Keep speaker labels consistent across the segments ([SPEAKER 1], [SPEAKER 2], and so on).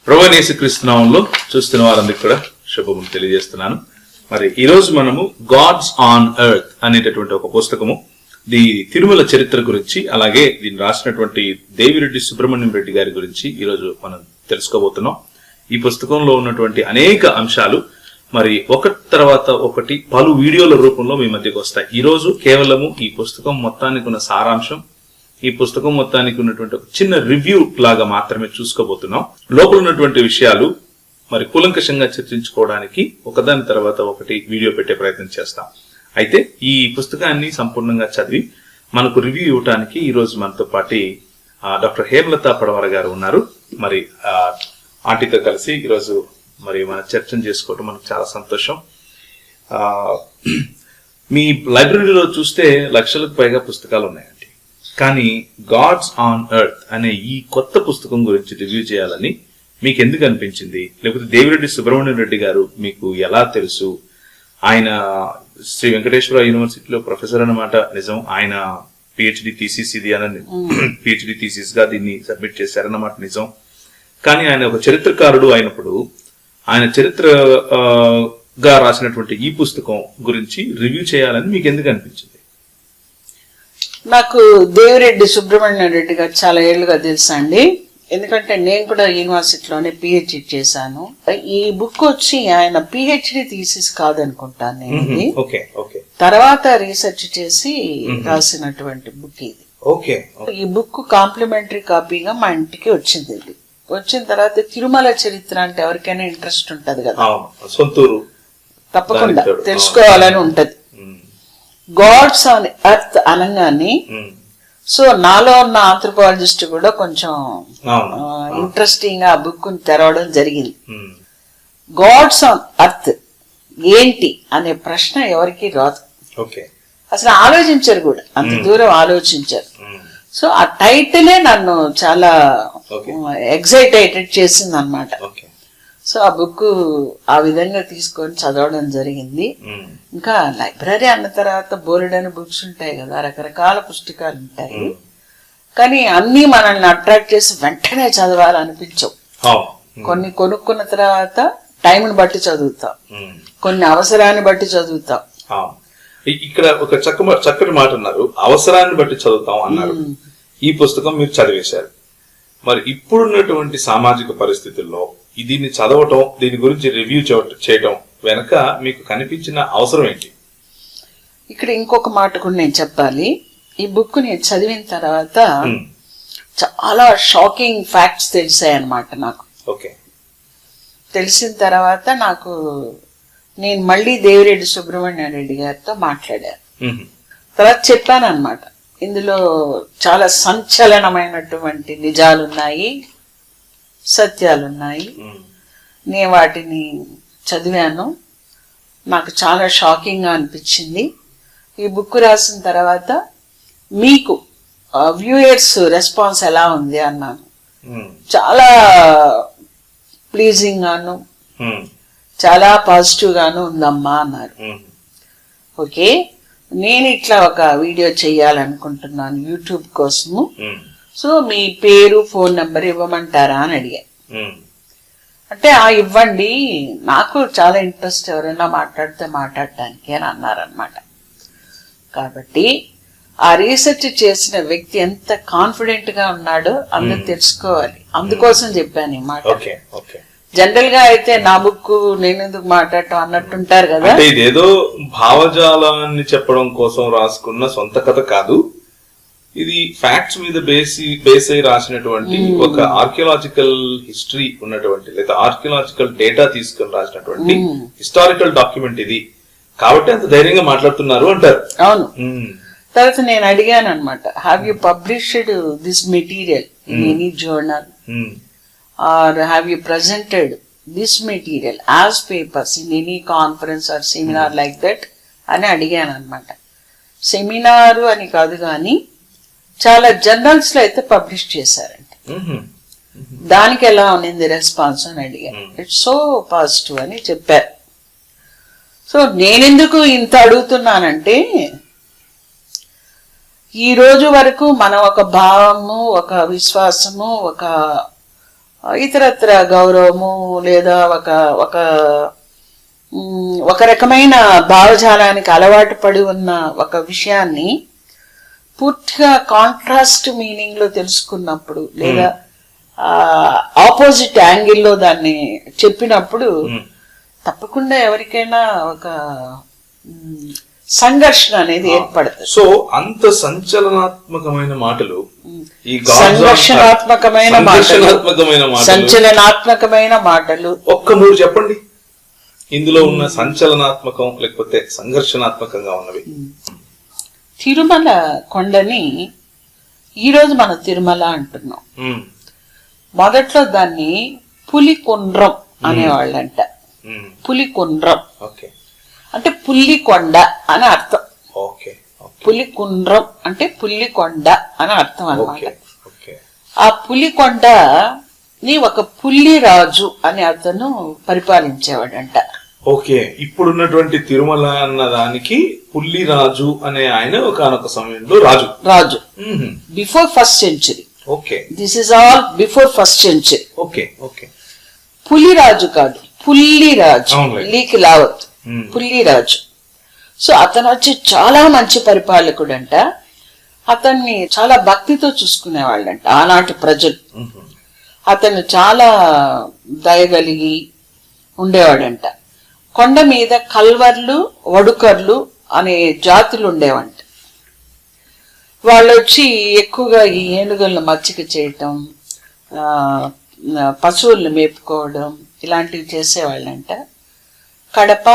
[SPEAKER 1] ప్రభువైన యేసుక్రీస్తు నామములో చూస్తున్న వారందరికీ కూడా శుభములు తెలియజేస్తున్నాను. మరి ఈ రోజు మనము గాడ్స్ ఆన్ ఎర్త్ అనేటటువంటి ఒక పుస్తకము, ది తిరుమల చరిత్ర గురించి, అలాగే దీన్ని రాసినటువంటి దేవిరెడ్డి సుబ్రహ్మణ్యం రెడ్డి గారి గురించి ఈ రోజు మనం తెలుసుకోబోతున్నాం. ఈ పుస్తకంలో ఉన్నటువంటి అనేక అంశాలు మరి ఒకటి తర్వాత ఒకటి పలు వీడియోల రూపంలో మీ మధ్యకు వస్తాయి. ఈ రోజు కేవలము ఈ పుస్తకం మొత్తానికి ఉన్న సారాంశం, ఈ పుస్తకం మొత్తానికి ఉన్నటువంటి ఒక చిన్న రివ్యూ లాగా మాత్రమే చూసుకోబోతున్నాం. లోపల ఉన్నటువంటి విషయాలు మరి కూలంకషంగా చర్చించుకోవడానికి ఒకదాని తర్వాత ఒకటి వీడియో పెట్టే ప్రయత్నం చేస్తాం. అయితే ఈ పుస్తకాన్ని సంపూర్ణంగా చదివి మనకు రివ్యూ ఇవ్వడానికి ఈ రోజు మనతో పాటు డాక్టర్ హేమలత పడవర గారు ఉన్నారు. మరి ఆంటీతో కలిసి ఈరోజు మరి మన చర్చను చేసుకోవడం మనకు చాలా సంతోషం. మీ లైబ్రరీలో చూస్తే లక్షలకు పైగా పుస్తకాలు ఉన్నాయండి, కానీ గాడ్స్ ఆన్ ఎర్త్ అనే ఈ కొత్త పుస్తకం గురించి రివ్యూ చేయాలని మీకు ఎందుకు అనిపించింది? లేకపోతే దేవిరెడ్డి సుబ్రహ్మణ్యం రెడ్డి గారు మీకు ఎలా తెలుసు? ఆయన శ్రీ వెంకటేశ్వర యూనివర్సిటీలో ప్రొఫెసర్ అన్నమాట నిజం. ఆయన పిహెచ్డి థీసిస్ ఇది అని పిహెచ్డి థీసిస్ గా దీన్ని సబ్మిట్ చేశారన్నమాట నిజం. కానీ ఆయన ఒక చరిత్రకారుడు అయినప్పుడు ఆయన చరిత్రగా రాసినటువంటి ఈ పుస్తకం గురించి రివ్యూ చేయాలని మీకు ఎందుకు అనిపించింది?
[SPEAKER 2] నాకు దేవిరెడ్డి సుబ్రహ్మణ్యం రెడ్డి గారు చాలా ఏళ్లుగా తెలుసా అండి. ఎందుకంటే నేను కూడా యూనివర్సిటీలోనే పిహెచ్డి చేశాను. ఈ బుక్ వచ్చి ఆయన పిహెచ్డి థీసిస్ కాదనుకుంటాను నేను, తర్వాత రీసెర్చ్ చేసి రాసినటువంటి బుక్ ఇది. ఈ బుక్ కాంప్లిమెంటరీ కాపీగా మా ఇంటికి వచ్చింది. ఇది వచ్చిన తర్వాత తిరుమల చరిత్ర అంటే ఎవరికైనా ఇంట్రెస్ట్ ఉంటది కదా,
[SPEAKER 1] సొంతూరు
[SPEAKER 2] తప్పకుండా తెలుసుకోవాలని ఉంటది. గాడ్స్ ఆన్ ఎర్త్ అనగానే సో నాలో ఉన్న ఆంథ్రోపాలజిస్ట్ కూడా కొంచెం ఇంట్రెస్టింగ్ గా ఆ బుక్ తెరవడం జరిగింది. గాడ్స్ ఆన్ ఎర్త్ ఏంటి అనే ప్రశ్న ఎవరికి రాదు, అసలు ఆలోచించారు కూడా, అంత దూరం ఆలోచించారు. సో ఆ టైటిలే నన్ను చాలా ఎక్సైటెడ్ చేసింది అన్నమాట. సో ఆ బుక్ ఆ విధంగా తీసుకొని చదవడం జరిగింది. ఇంకా లైబ్రరీ అన్న తర్వాత బోలెడని బుక్స్ ఉంటాయి కదా, రకరకాల పుస్తకాలు ఉంటాయి, కానీ అన్ని మనల్ని అట్రాక్ట్ చేసి వెంటనే చదవాలనిపించవు. కొన్ని కొనుక్కున్న తర్వాత టైంని బట్టి చదువుతాం, కొన్ని అవసరాన్ని బట్టి చదువుతాం.
[SPEAKER 1] ఇక్కడ ఒక చక్కటి మాట అన్నారు, అవసరాన్ని బట్టి చదువుతాం అన్నారు. ఈ పుస్తకం మీరు చదివేశారు. మరి ఇప్పుడున్నటువంటి సామాజిక పరిస్థితుల్లో దీన్ని చదవటం, దీని గురించి రివ్యూ చేయటం వెనక మీకు కనిపించిన అవసరం ఏంటి?
[SPEAKER 2] ఇక్కడ ఇంకొక మాట కూడా నేను చెప్పాలి. ఈ బుక్ నేను చదివిన తర్వాత చాలా షాకింగ్ ఫ్యాక్ట్స్ తెలిసాయి అన్నమాట నాకు. తెలిసిన తర్వాత నేను మళ్ళీ దేవిరెడ్డి సుబ్రహ్మణ్యం రెడ్డి గారితో మాట్లాడాను. తర్వాత చెప్పాను అన్నమాట, ఇందులో చాలా సంచలనమైనటువంటి నిజాలున్నాయి, సత్యాలున్నాయి. నేను వాటిని చదివాను, నాకు చాలా షాకింగ్ గా అనిపించింది. ఈ బుక్ రాసిన తర్వాత మీకు వ్యూయర్స్ రెస్పాన్స్ ఎలా ఉంది అన్నాను. చాలా ప్లీజింగ్ గాను చాలా పాజిటివ్ గాను ఉందమ్మా అన్నారు. ఓకే, నేను ఇట్లా ఒక వీడియో చెయ్యాలనుకుంటున్నాను యూట్యూబ్ కోసము, సో మీ పేరు ఫోన్ నెంబర్ ఇవ్వమంటారా అని అడిగాను. అంటే ఇవ్వండి, నాకు చాలా ఇంట్రెస్ట్ ఎవరైనా మాట్లాడితే మాట్లాడటానికి అని అన్నారనమాట. కాబట్టి ఆ రీసెర్చ్ చేసిన వ్యక్తి ఎంత కాన్ఫిడెంట్ గా ఉన్నాడో అందరూ తెలుసుకోవాలి, అందుకోసం చెప్పాను ఈ మాట. జనరల్ గా అయితే నా బుక్ నేను ఎందుకు మాట్లాడటం అన్నట్టుంటారు కదా,
[SPEAKER 1] ఇదేదో భావజాలాన్ని చెప్పడం కోసం రాసుకున్న సొంత కథ కాదు, ఇది ఫ్యాక్ట్స్ మీద బేస్ అయి రాసినటువంటి ఒక ఆర్కియలాజికల్ హిస్టరీ ఉన్నటువంటి లేదా ఆర్కియలాజికల్ డేటా తీసుకుని రాసినటువంటి హిస్టారికల్ డాక్యుమెంట్ ఇది, కాబట్టి అంత ధైర్యంగా మాట్లాడుతున్నారు అంటారు.
[SPEAKER 2] అవును. తర్వాత నేను అడిగాను అనమాట, have you published this material in any journal or have you presented this material as papers in any conference or seminar like that అని అడిగాను అనమాట. సెమినారు అని కాదు కానీ చాలా జర్నల్స్ లో అయితే పబ్లిష్ చేశారంట. దానికి ఎలా ఉన్నింది రెస్పాన్స్ అని అడిగాను. ఇట్స్ సో పాజిటివ్ అని చెప్పారు. సో నేనెందుకు ఇంత అడుగుతున్నానంటే, ఈ రోజు వరకు మనం ఒక భావము, ఒక విశ్వాసము, ఒక ఇతరత్ర గౌరవము లేదా ఒక ఒక ఒక రకమైన భావజాలానికి అలవాటు పడి ఉన్న ఒక విషయాన్ని పూర్తిగా కాంట్రాస్ట్ మీనింగ్ లో తెలుసుకున్నప్పుడు లేదా ఆపోజిట్ యాంగిల్లో దాన్ని చెప్పినప్పుడు తప్పకుండా ఎవరికైనా ఒక సంఘర్షణ అనేది ఏర్పడుతుంది.
[SPEAKER 1] సో అంత సంచలనాత్మకమైన మాటలు, ఈ
[SPEAKER 2] సంచలనాత్మకమైన మాటలు
[SPEAKER 1] ఒక్క 3 చెప్పండి ఇందులో ఉన్న సంచలనాత్మకం లేకపోతే సంఘర్షణాత్మకంగా ఉన్నవి.
[SPEAKER 2] తిరుమల కొండని ఈరోజు మనం తిరుమల అంటున్నాం. మొదట్లో దాన్ని పులికుండ్రం అనేవాళ్ళంట. పులికుండ్రం అంటే పుల్లికొండ అని అర్థం. పులికుండ్రం అంటే పుల్లికొండ అని అర్థం అన్నమాట. ఆ పులికొండని ఒక పుల్లిరాజు అని అతను పరిపాలించేవాడంట.
[SPEAKER 1] ఓకే, ఇప్పుడున్నటువంటి తిరుమల అన్న దానికి పుల్లిరాజు అనే ఆయన ఒకనొక సమయంలో రాజు before first century. Okay, this is all before first century. Okay okay,
[SPEAKER 2] Puliraju కాదు, పుల్లిరాజు, లీకి లావత్, పుల్లిరాజు. సో అతను వచ్చి చాలా మంచి పరిపాలకుడు అంట. అతన్ని చాలా భక్తితో చూసుకునేవాళ్ళంట ఆనాటి ప్రజలు. అతను చాలా దయగలిగి ఉండేవాడంట. కొండ మీద కల్వర్లు, వడుకర్లు అనే జాతులు ఉండేవంట. వాళ్ళు వచ్చి ఎక్కువగా ఈ ఏనుగులను మచ్చిక చేయటం, పశువులను మేపుకోవడం ఇలాంటివి చేసేవాళ్ళంట. కడప,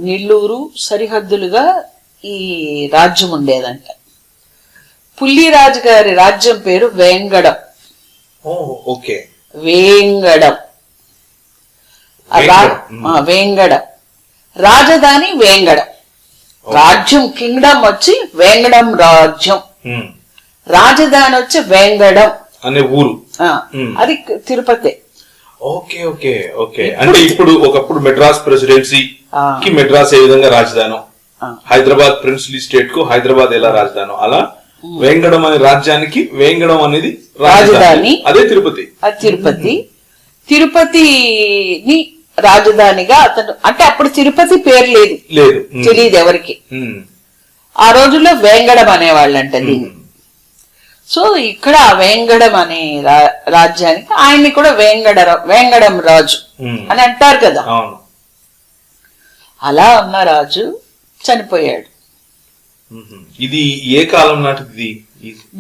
[SPEAKER 2] నెల్లూరు సరిహద్దులుగా ఈ రాజ్యం ఉండేదంట. పుల్లిరాజు గారి రాజ్యం పేరు వేంగడం. వేంగడం వేంగడం, రాజధాని వేంగడం. రాజ్యం కింగ్డమ్ వచ్చి వేంగడం రాజ్యం, రాజధాని వచ్చి వేంగడం
[SPEAKER 1] అనే ఊరు.
[SPEAKER 2] అది తిరుపతి.
[SPEAKER 1] ఓకే ఓకే ఓకే, అంటే ఇప్పుడు ఒకప్పుడు మెడ్రాస్ ప్రెసిడెన్సీ కి మెడ్రాస్ ఏ విధంగా రాజధాని, హైదరాబాద్ ప్రిన్స్లీ స్టేట్ కు హైదరాబాద్ ఎలా రాజధాని, అలా వేంగడం అనే రాజ్యానికి వేంగడం అనేది రాజధాని. అదే తిరుపతి. అది తిరుపతి. తిరుపతిని రాజధానిగా అతను, అంటే అప్పుడు తిరుపతి పేరు లేదు, తెలియదు ఎవరికి. ఆ రోజుల్లో వేంగడం అనేవాళ్ళంట దీన్ని. సో ఇక్కడ వేంగడం అనే రాజ్యానికి ఆయన్ని కూడా వేంగడం రాజు అని అంటారు కదా. అలా ఉన్న రాజు చనిపోయాడు. ఇది ఏ కాలం నాటిది?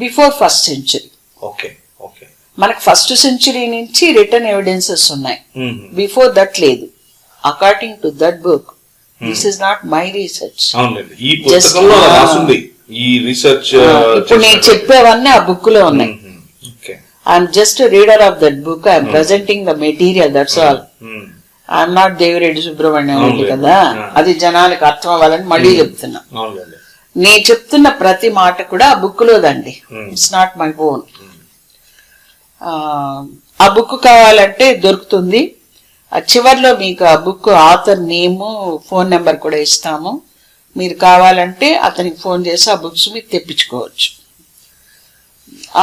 [SPEAKER 2] Before first century.
[SPEAKER 1] Okay okay,
[SPEAKER 2] మనకు ఫస్ట్ సెంచురీ నుంచి రిటర్న్ ఎవిడెన్సెస్ ఉన్నాయి. బిఫోర్ దట్ లేదు. According to that book, this is not my research.
[SPEAKER 1] ఈ పుస్తకంలో రాసుంది ఈ రీసెర్చ్.
[SPEAKER 2] ఇప్పుడు నేను చెప్పేవన్నీ ఆ బుక్ లో ఉన్నాయి. I'm just reader of that book. I'm presenting the material, that's all. I'm not Devireddy Subrahmanyam కదా. అది జనాలకు అర్థం అవ్వాలని మళ్ళీ చెప్తున్నా. నేను చెప్తున్న ప్రతి మాట కూడా ఆ బుక్ లోదండి. It's not my own. ఆ బుక్ కావాలంటే దొరుకుతుంది. ఆ చివర్లో మీకు ఆ book author name, phone number కూడా ఇస్తాము. మీరు కావాలంటే అతనికి ఫోన్ చేసి ఆ బుక్స్ మీరు తెప్పించుకోవచ్చు.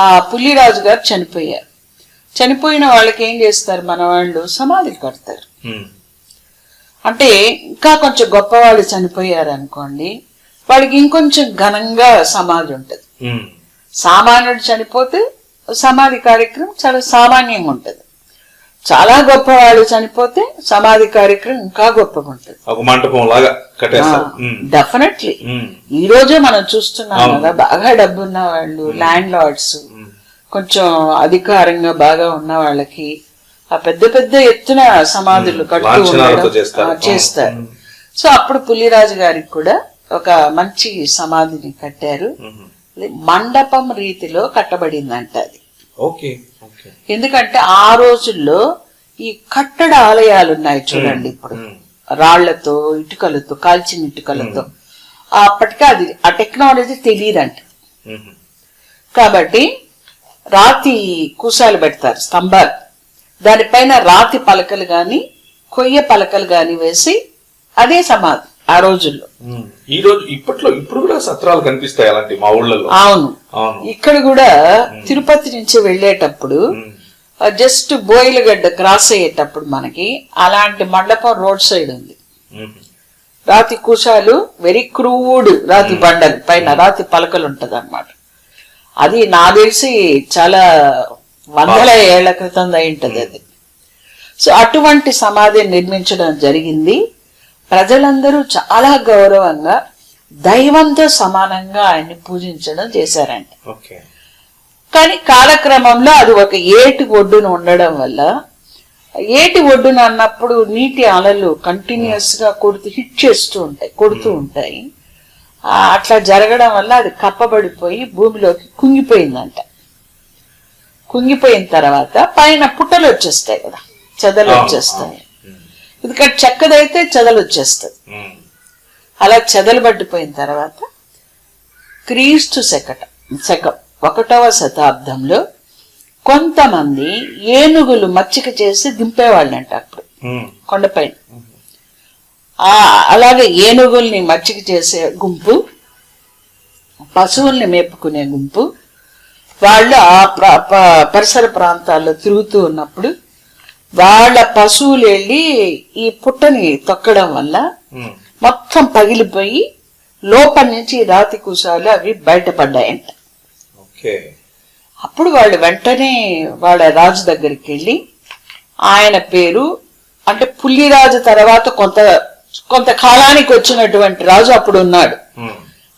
[SPEAKER 2] ఆ పుల్లిరాజు గారు చనిపోయారు. చనిపోయిన వాళ్ళకి ఏం చేస్తారు మన వాళ్ళు? సమాధి కడతారు. అంటే ఇంకా కొంచెం గొప్పవాళ్ళు చనిపోయారు అనుకోండి, వాడికి ఇంకొంచెం ఘనంగా సమాధి ఉంటది. సామాన్యుడు చనిపోతే సమాధి కార్యక్రమం చాలా సామాన్యంగా ఉంటది. చాలా గొప్ప వాళ్ళు చనిపోతే సమాధి కార్యక్రమం ఇంకా గొప్పగా ఉంటది,
[SPEAKER 1] ఒక మంటపం లాగా కట్టేస్తారు.
[SPEAKER 2] డెఫినెట్లీ ఈ రోజే మనం చూస్తున్నాం కదా, బాగా డబ్బున్న వాళ్ళు, ల్యాండ్ లార్డ్స్, కొంచెం అధికారంగా బాగా ఉన్న వాళ్ళకి ఆ పెద్ద పెద్ద ఎత్తున సమాధులు కడుతూ చేస్తారు. సో అప్పుడు పుల్లిరాజు గారికి కూడా ఒక మంచి సమాధిని కట్టారు. మండపం రీతిలో కట్టబడిందంట అది. ఎందుకంటే ఆ రోజుల్లో ఈ కట్టడ ఆలయాలు ఉన్నాయి చూడండి, ఇప్పుడు రాళ్లతో, ఇటుకలతో, కాల్చిన ఇటుకలతో. అప్పటికే అది ఆ టెక్నాలజీ తెలియదంట. కాబట్టి రాతి కూసాలు పెడతారు, స్తంభాలు, దానిపైన రాతి పలకలు గాని కొయ్య పలకలు గాని వేసి అదే సమాధి ఆ రోజుల్లో.
[SPEAKER 1] ఈ రోజు ఇప్పుడు కూడా సత్రాలు కనిపిస్తాయి అలాంటి మా ఊళ్ళలో.
[SPEAKER 2] అవును, ఇక్కడ కూడా తిరుపతి నుంచి వెళ్ళేటప్పుడు జస్ట్ బోయిలగడ్డ క్రాస్ అయ్యేటప్పుడు మనకి అలాంటి మండపం రోడ్ సైడ్ ఉంది. రాతి కుశాలు, వెరీ క్రూడ్ రాతి బండలు, పైన రాతి పలకలు ఉంటది అన్నమాట. అది నా తెలిసి చాలా వందల ఏళ్ల క్రితం అయింటది అది. సో అటువంటి సమాధిని నిర్మించడం జరిగింది. ప్రజలందరూ చాలా గౌరవంగా దైవంతో సమానంగా ఆయన్ని పూజించడం చేశారంట. కానీ కాలక్రమంలో అది ఒక ఏటి ఒడ్డున ఉండడం వల్ల, ఏటి ఒడ్డున అన్నప్పుడు నీటి అలలు కంటిన్యూస్ గా కొడుతూ ఉంటాయి. అట్లా జరగడం వల్ల అది కప్పబడిపోయి భూమిలోకి కుంగిపోయిందంట. కుంగిపోయిన తర్వాత పైన పుట్టలు వచ్చేస్తాయి కదా, చెదలు వచ్చేస్తాయి. ఎందుకంటే చెక్కదైతే చెదలు వచ్చేస్తుంది. అలా చెదలు పడిపోయిన తర్వాత క్రీస్తు శకం 1వ శతాబ్దంలో కొంతమంది ఏనుగులు మచ్చిక చేసి దింపేవాళ్ళంట అప్పుడు కొండపైన. అలాగే ఏనుగుల్ని మచ్చిక చేసే గుంపు, పశువుల్ని మేపుకునే గుంపు వాళ్ళు ఆ పరిసర ప్రాంతాల్లో తిరుగుతూ ఉన్నప్పుడు వాళ్ళ పశువులు వెళ్ళి ఈ పుట్టని తొక్కడం వల్ల మొత్తం పగిలిపోయి లోపల నుంచి రాతి కుశాలు అవి బయటపడ్డాయంట. అప్పుడు వాళ్ళు వెంటనే వాళ్ళ రాజు దగ్గరికి వెళ్ళి, ఆయన పేరు అంటే పుల్లిరాజు తర్వాత కొంతకాలానికి వచ్చినటువంటి రాజు అప్పుడు ఉన్నాడు.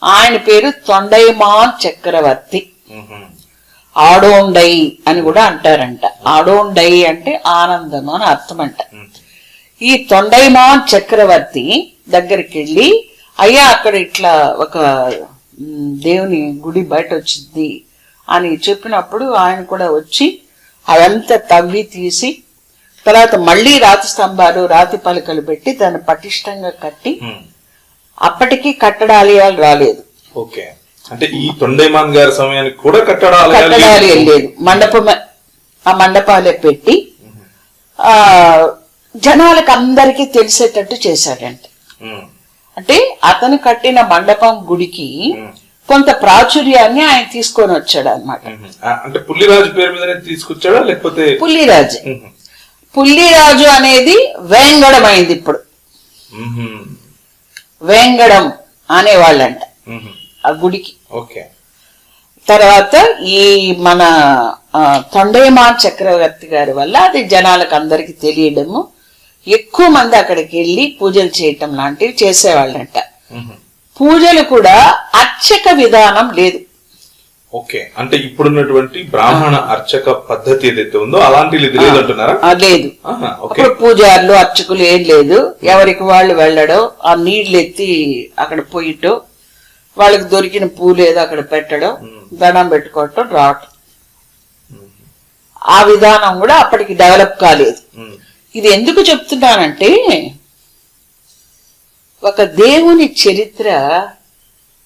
[SPEAKER 2] ఆయన పేరు తొండైమాన్ చక్రవర్తి. ఆడోండై అని కూడా అంటారంట. ఆడోండై అంటే ఆనందం అని అర్థం అంట. ఈ తొండైమాన్ చక్రవర్తి దగ్గరికి వెళ్ళి, అయ్యా అక్కడ ఇట్లా ఒక దేవుని గుడి బయట వచ్చింది అని చెప్పినప్పుడు ఆయన కూడా వచ్చి అదంతా తవ్వి తీసి తర్వాత మళ్ళీ రాతి స్తంభాలు రాతి పలకలు పెట్టి దాన్ని పటిష్టంగా కట్టి, అప్పటికీ కట్టడాలయాలు రాలేదు.
[SPEAKER 1] అంటే ఈ తొండైమాన్ గారి సమయానికి కూడా
[SPEAKER 2] కట్టడాలు లేదు. ఆ మండపాలే పెట్టి ఆ జనాలకు అందరికీ తెలిసేటట్టు చేశాడంట. అంటే అతను కట్టిన మండపం గుడికి కొంత ప్రాచుర్యాన్ని ఆయన తీసుకొని వచ్చాడు అన్నమాట.
[SPEAKER 1] అంటే పుల్లిరాజు పేరు మీద తీసుకొచ్చాడా లేకపోతే?
[SPEAKER 2] పుల్లిరాజు అనేది వేంగడం అయింది. ఇప్పుడు వేంగడం అనేవాళ్ళంట ఆ గుడికి. తర్వాత ఈ మన తొండైమాన్ చక్రవర్తి గారి వల్ల అది జనాలకు అందరికి తెలియడము, ఎక్కువ మంది అక్కడికి వెళ్ళి పూజలు చేయటం లాంటివి చేసేవాళ్ళంట. పూజలు కూడా అర్చక విధానం లేదు.
[SPEAKER 1] అంటే ఇప్పుడున్నటువంటి బ్రాహ్మణ అర్చక పద్ధతి ఏదైతే ఉందో అలాంటిది లేదంటున్నారా?
[SPEAKER 2] లేదు. అప్పుడు పూజారులు అర్చకులు ఏం లేదు. ఎవరికి వాళ్ళు వెళ్ళడం, ఆ నీళ్లు ఎత్తి అక్కడ పోయటం, వాళ్ళకి దొరికిన పూలు ఏదో అక్కడ పెట్టడం, దండం పెట్టుకోవటం, రావటం. ఆ విధానం కూడా అప్పటికి డెవలప్ కాలేదు. ఇది ఎందుకు చెప్తున్నానంటే, ఒక దేవుని చరిత్ర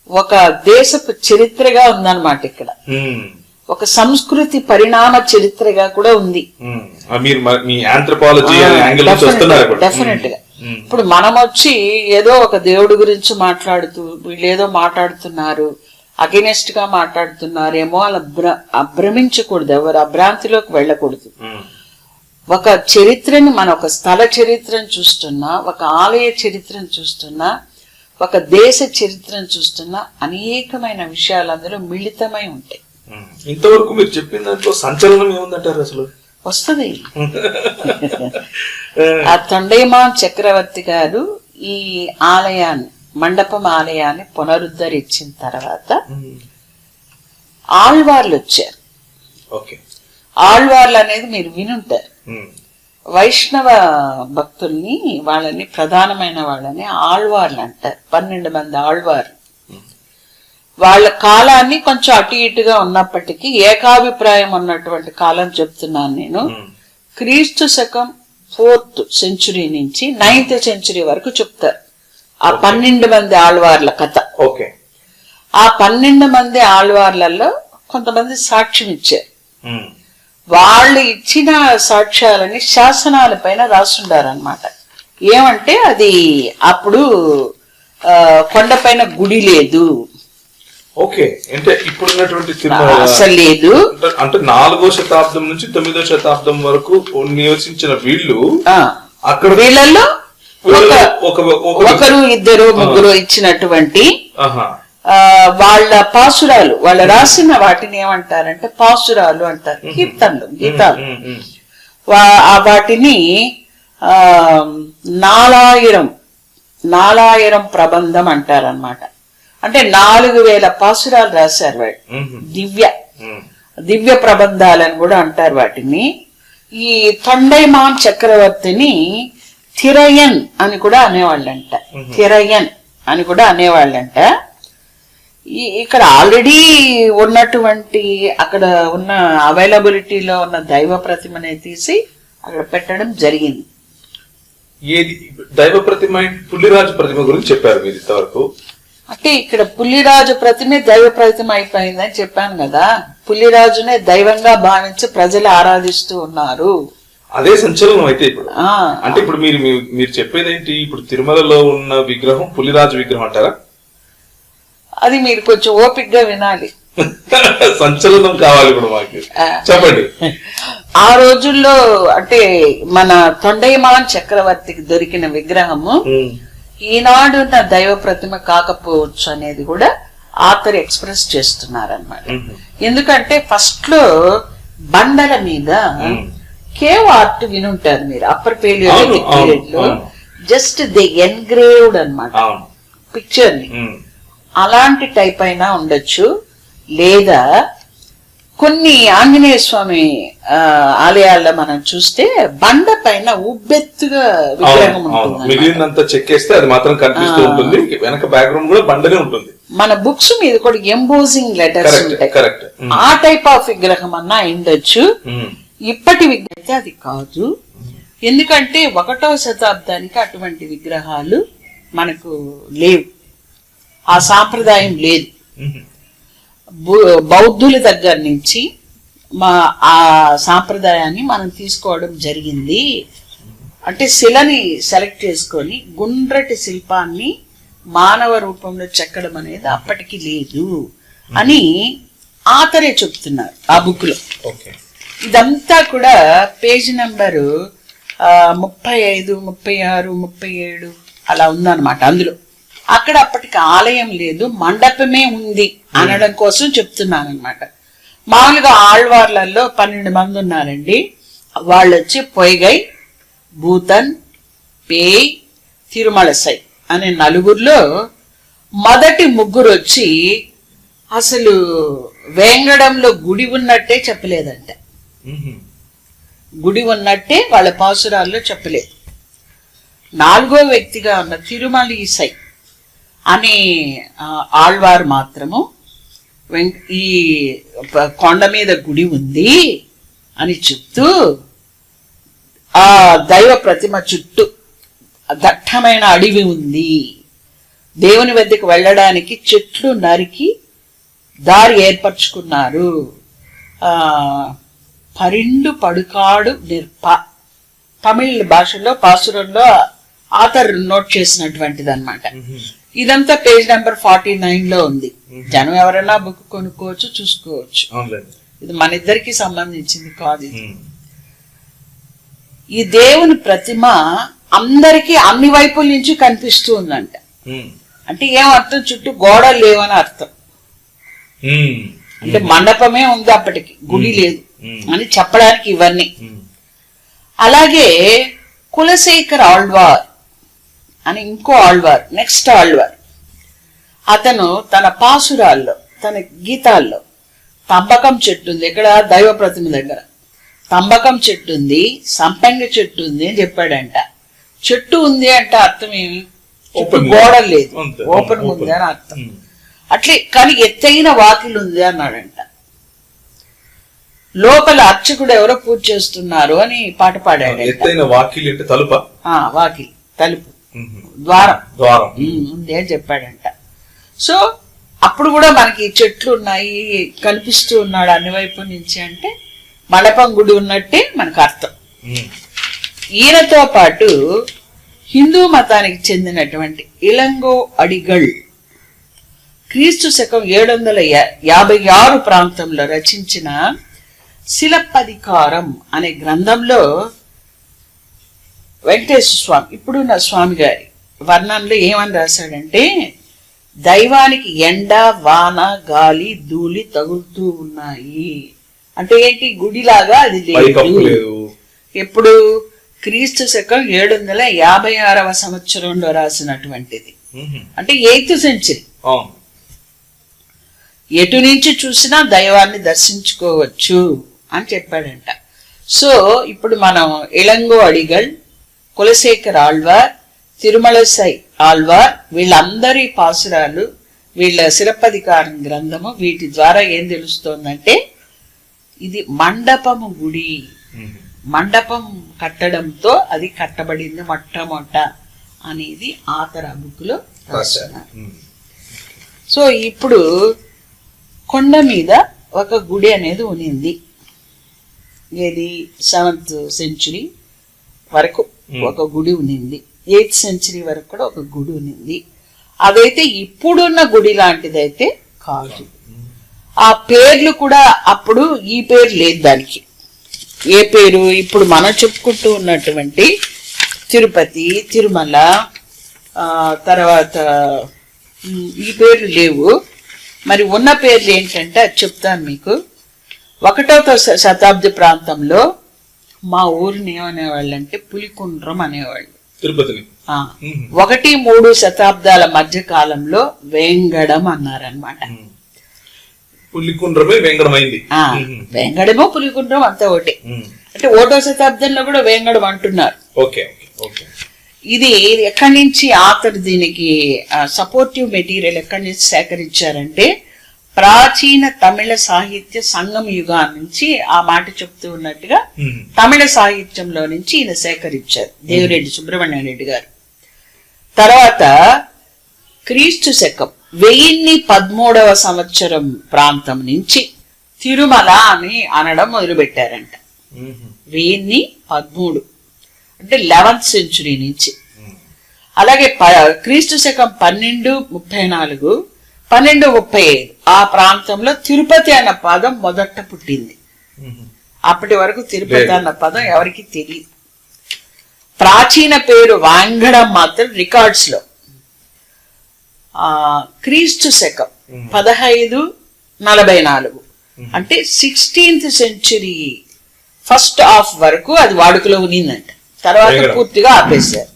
[SPEAKER 2] ఒక దేశపు చరిత్రగా ఉందన్నమాట. ఇక్కడ ఒక సంస్కృతి పరిణామ చరిత్రగా కూడా ఉంది. డెఫినెట్ గా ఇప్పుడు మనం వచ్చి ఏదో ఒక దేవుడి గురించి మాట్లాడుతూ వీళ్ళు ఏదో మాట్లాడుతున్నారు, అగెనెస్ట్ గా మాట్లాడుతున్నారేమో అలా భ్రమించకూడదు, ఎవరు అభ్రాంతిలోకి వెళ్ళకూడదు. ఒక చరిత్రని మన ఒక స్థల చరిత్రను చూస్తున్నా, ఒక ఆలయ చరిత్రను చూస్తున్నా, ఒక దేశ చరిత్రను చూస్తున్నా అనేకమైన విషయాలు అందులో మిళితమై ఉంటాయి.
[SPEAKER 1] ఇంతవరకు మీరు చెప్పిన దాంట్లో సంచలనం ఏముందంటారు? అసలు
[SPEAKER 2] వస్తుంది. ఆ తొండైమాన్ చక్రవర్తి గారు ఈ ఆలయాన్ని, మండపం ఆలయాన్ని పునరుద్ధరించిన తర్వాత ఆళ్వార్లు వచ్చారు. ఆళ్వార్లు అనేది మీరు వినుంటారు. వైష్ణవ భక్తుల్ని, వాళ్ళని ప్రధానమైన వాళ్ళని ఆళ్వార్లు అంటారు. 12 మంది ఆళ్వార్లు. వాళ్ళ కాలాన్ని కొంచెం అటు ఇటుగా ఉన్నప్పటికీ ఏకాభిప్రాయం ఉన్నటువంటి కాలం చెప్తున్నాను నేను. క్రీస్తు శకం 4th century నుంచి 9th century వరకు చెప్తారు ఆ 12 మంది ఆళ్వార్ల కథ. ఆ 12 మంది ఆళ్వార్లలో కొంతమంది సాక్ష్యం ఇచ్చారు. వాళ్ళు ఇచ్చిన సాక్ష్యాలని శాసనాల పైన రాసుండారనమాట. ఏమంటే అది అప్పుడు కొండపైన గుడి లేదు,
[SPEAKER 1] ఓకే, అంటే ఇప్పుడున్నటువంటి తిరుమల
[SPEAKER 2] అసలు లేదు.
[SPEAKER 1] అంటే 4వ శతాబ్దం నుంచి 9వ శతాబ్దం వరకు నివసించిన వీళ్ళు అక్కడ
[SPEAKER 2] వీళ్ళల్లో ఒకరు ఇద్దరు ముగ్గురు ఇచ్చినటువంటి వాళ్ళ పాసురాలు, వాళ్ళు రాసిన వాటిని ఏమంటారంటే పాసురాలు అంటారు, కీర్తనలు, గీతాలు. వాటిని 4000 ప్రబంధం అంటారన్నమాట. అంటే 4000 పాసురాలు రాశారు వాళ్ళు. దివ్య ప్రబంధాలని కూడా అంటారు వాటిని. ఈ తొండైమాన్ చక్రవర్తిని థిరయన్ అని కూడా అనేవాళ్ళంట. థిరయన్ అని కూడా అనేవాళ్ళంట. ఇక్కడ ఆల్రెడీ ఉన్నటువంటి అక్కడ ఉన్న అవైలబిలిటీలో ఉన్న దైవ ప్రతిమనే తీసి అక్కడ పెట్టడం జరిగింది.
[SPEAKER 1] ఏది దైవ ప్రతిమ? పుల్లిరాజు ప్రతిమ గురించి చెప్పారు మీరు ఇంతవరకు.
[SPEAKER 2] అంటే ఇక్కడ పుల్లిరాజు ప్రతిమే దైవ ప్రతిమ అయిపోయిందని చెప్పాను కదా. పుల్లిరాజునే దైవంగా భావించి ప్రజలు ఆరాధిస్తూ ఉన్నారు.
[SPEAKER 1] అదే సంచలనం అయితే ఇప్పుడు. అంటే ఇప్పుడు మీరు చెప్పేది ఏంటి? ఇప్పుడు తిరుమలలో ఉన్న విగ్రహం పుల్లిరాజు విగ్రహం అంటారా?
[SPEAKER 2] అది మీరు కొంచెం ఓపికగా వినాలి.
[SPEAKER 1] సంచలనం కావాలి ఇప్పుడు మాకు, చెప్పండి.
[SPEAKER 2] ఆ రోజుల్లో అంటే మన తొండైమాన్ చక్రవర్తికి దొరికిన విగ్రహము ఈనాడు ఉన్న దైవ ప్రతిమ కాకపోవచ్చు అనేది కూడా ఆథర్ ఎక్స్ప్రెస్ చేస్తున్నారన్నమాట. ఎందుకంటే ఫస్ట్ లో బండల మీద కేవ్ ఆర్ట్ వినుంటారు మీరు, అప్పర్ పేలియోలిథిక్ పీరియడ్ లో జస్ట్ దే ఎన్గ్రేవ్డ్ అన్నమాట పిక్చర్ ని. అలాంటి టైప్ అయినా ఉండొచ్చు, లేదా కొన్ని ఆంజనేయ స్వామి ఆలయాల్లో మనం చూస్తే బండ పైన ఉబ్బెత్తుగా విగ్రహం ఉంటుంది,
[SPEAKER 1] మిగిలినంత చెక్కేస్తే అది మాత్రం కనిపిస్తూ ఉంటుంది, వెనక బ్యాక్గ్రౌండ్ కూడా బండనే ఉంటుంది.
[SPEAKER 2] మన బుక్స్ మీద కూడా ఎంబోజింగ్ లెటర్స్ ఉంటాయి, ఆ టైప్ ఆఫ్ విగ్రహం అన్నా ఉండొచ్చు. ఇప్పటి విగ్రహం అది కాదు, ఎందుకంటే 1వ శతాబ్దానికి అటువంటి విగ్రహాలు మనకు లేవు, ఆ సాంప్రదాయం లేదు. బౌద్ధుల దగ్గర నుంచి ఆ సాంప్రదాయాన్ని మనం తీసుకోవడం జరిగింది. అంటే శిలని సెలెక్ట్ చేసుకొని గుండ్రటి శిల్పాన్ని మానవ రూపంలో చెక్కడం అనేది అప్పటికి లేదు అని ఆథరే చెప్తున్నారు ఆ బుక్ లో. ఇదంతా కూడా పేజ్ నెంబరు 35, 36, 37 అలా ఉందన్నమాట. అందులో అక్కడ అప్పటికి ఆలయం లేదు, మండపమే ఉంది అనడం కోసం చెప్తున్నాను అనమాట. మామూలుగా ఆళ్వార్లలో 12 మంది ఉన్నారండి. వాళ్ళు వచ్చి పొయ్గై, భూతన్, పేయ్, తిరుమలసై అనే 4లో మొదటి 3 వచ్చి అసలు వేంగడంలో గుడి ఉన్నట్టే చెప్పలేదంట. గుడి ఉన్నట్టే వాళ్ళ పాసురాల్లో చెప్పలేదు. 4వ వ్యక్తిగా ఉన్న తిరుమలసై అనే ఆళ్వారు మాత్రము ఈ కొండ మీద గుడి ఉంది అని చెప్తూ ఆ దైవ ప్రతిమ చుట్టూ దట్టమైన అడవి ఉంది, దేవుని వద్దకు వెళ్ళడానికి చెట్లు నరికి దారి ఏర్పరచుకున్నారు, పరిండు పడుకాడు నిర్ప తమిళ భాషలో పాసురంలో ఆథర్ నోట్ చేసినటువంటిది అన్నమాట. ఇదంతా పేజ్ నెంబర్ 49 లో ఉంది. జనం ఎవరైనా బుక్ కొనుక్కోవచ్చు, చూసుకోవచ్చు. ఇది మన ఇద్దరికి సంబంధించింది కాదు. ఈ దేవుని ప్రతిమ అందరికి అన్ని వైపుల నుంచి కనిపిస్తూ ఉందంట. అంటే ఏం అర్థం? చుట్టూ గోడలు లేవని అర్థం. అంటే మండపమే ఉంది అప్పటికి, గుడి లేదు అని చెప్పడానికి ఇవన్నీ. అలాగే కులశేఖర్ ఆళ్వార్ అని ఇంకో ఆళ్వార్, నెక్స్ట్ ఆళ్వార్, అతను తన పాసురాల్లో, తన గీతాల్లో తంబకం చెట్టు ఉంది, ఇక్కడ దైవ ప్రతిమ దగ్గర తంబకం చెట్టు ఉంది, సంపంగ చెట్టు ఉంది అని చెప్పాడంట. చెట్టు ఉంది అంటే అర్థం ఏమి? గోడలు లేదు, ఓపెన్ ఉంది అని అర్థం. అట్లే కానీ ఎత్తైన వాకిలు ఉంది అన్నాడంట. లోపల అర్చకుడు ఎవరో పూజ చేస్తున్నారు అని పాట పాడాడు.
[SPEAKER 1] ఎత్తైన వాకిలి అంటే తలుప?
[SPEAKER 2] వాకిలి, తలుపు, ద్వారం ఉంది అని చెప్పాడంట. సో అప్పుడు కూడా మనకి చెట్లు ఉన్నాయి, కనిపిస్తూ ఉన్నాడు అన్ని వైపు నుంచి అంటే మండపం గుడి ఉన్నట్టే మనకు అర్థం. ఈయనతో పాటు హిందూ మతానికి చెందినటువంటి ఇలంగో అడిగల్, క్రీస్తు శకం 756 ప్రాంతంలో రచించిన శిలప్పధికారం అనే గ్రంథంలో వెంకటేశ్వర స్వామి ఇప్పుడున్న స్వామి గారి వర్ణంలో ఏమని రాశాడంటే, దైవానికి ఎండ వాన గాలి ధూళి తగులుతూ ఉన్నాయి. అంటే ఏంటి, గుడిలాగా అది లేదు. ఎప్పుడు క్రీస్తు శకం 756వ సంవత్సరంలో రాసినటువంటిది. అంటే 8th సెంచరీ. ఎటు నుంచి చూసినా దైవాన్ని దర్శించుకోవచ్చు అని చెప్పాడంట. సో ఇప్పుడు మనం ఇళంగో అడిగల్, కులశేఖర్ ఆళ్వార్, తిరుమలసై ఆళ్వార్ వీళ్ళందరి పాసురాలు, వీళ్ళ శిలప్పధికారం గ్రంథము, వీటి ద్వారా ఏం తెలుస్తోందంటే ఇది మండపము గుడి. మండపం కట్టడంతో అది కట్టబడింది మొట్టమొదట అనేది ఆతర బుక్ లో రాస్తున్నారు. సో ఇప్పుడు కొండ మీద ఒక గుడి అనేది ఉనింది. ఏది 7th సెంచురీ వరకు ఒక గుడి ఉనింది. 8th సెంచురీ వరకు కూడా ఒక గుడి ఉనింది. అదైతే ఇప్పుడున్న గుడి లాంటిదైతే కాదు. ఆ పేర్లు కూడా అప్పుడు ఈ పేరు లేదు దానికి. ఏ పేరు ఇప్పుడు మనం చెప్పుకుంటూ ఉన్నటువంటి తిరుపతి, తిరుమల, తర్వాత ఈ పేర్లు లేవు. మరి ఉన్న పేర్లు ఏంటంటే అది చెప్తాను మీకు. 1వ శతాబ్ది ప్రాంతంలో మా ఊరిని ఏమనేవాళ్ళు అంటే పులికుండ్రం అనేవాళ్ళు. తిరుపతిని 1-3 శతాబ్దాల మధ్య కాలంలో వేంగడం అన్నారనమాట.
[SPEAKER 1] పులికుండ్రమే వేంగడమైంది.
[SPEAKER 2] వేంగడమో పులికుండ్రం అంతా ఒకటి. అంటే 1వ శతాబ్దంలో కూడా వేంగడం అంటున్నారు. ఇది ఎక్కడి నుంచి ఆతర్ దీనికి సపోర్టివ్ మెటీరియల్ ఎక్కడి నుంచి సేకరించారంటే ప్రాచీన తమిళ సాహిత్య సంగమ యుగం నుంచి ఆ మాట చెప్తూ ఉన్నట్టుగా తమిళ సాహిత్యంలో నుంచి ఈయన సేకరించారు దేవిరెడ్డి సుబ్రహ్మణ్య రెడ్డి గారు. తర్వాత క్రీస్తు శకం 1013వ సంవత్సరం ప్రాంతం నుంచి తిరుమల అని అనడం మొదలు పెట్టారంట. 1013 అంటే 11th సెంచురీ నుంచి. అలాగే క్రీస్తు శకం 1234, 1235 ఆ ప్రాంతంలో తిరుపతి అన్న పదం మొదట పుట్టింది. అప్పటి వరకు తిరుపతి అన్న పదం ఎవరికి తెలియదు. ప్రాచీన పేరు వాంగడం మాత్రం రికార్డ్స్ లో క్రీస్తు శకం 1544 అంటే 16th సెంచురీ ఫస్ట్ హాఫ్ వరకు అది వాడుకలో ఉన్నిందంట. తర్వాత పూర్తిగా ఆపేశారు.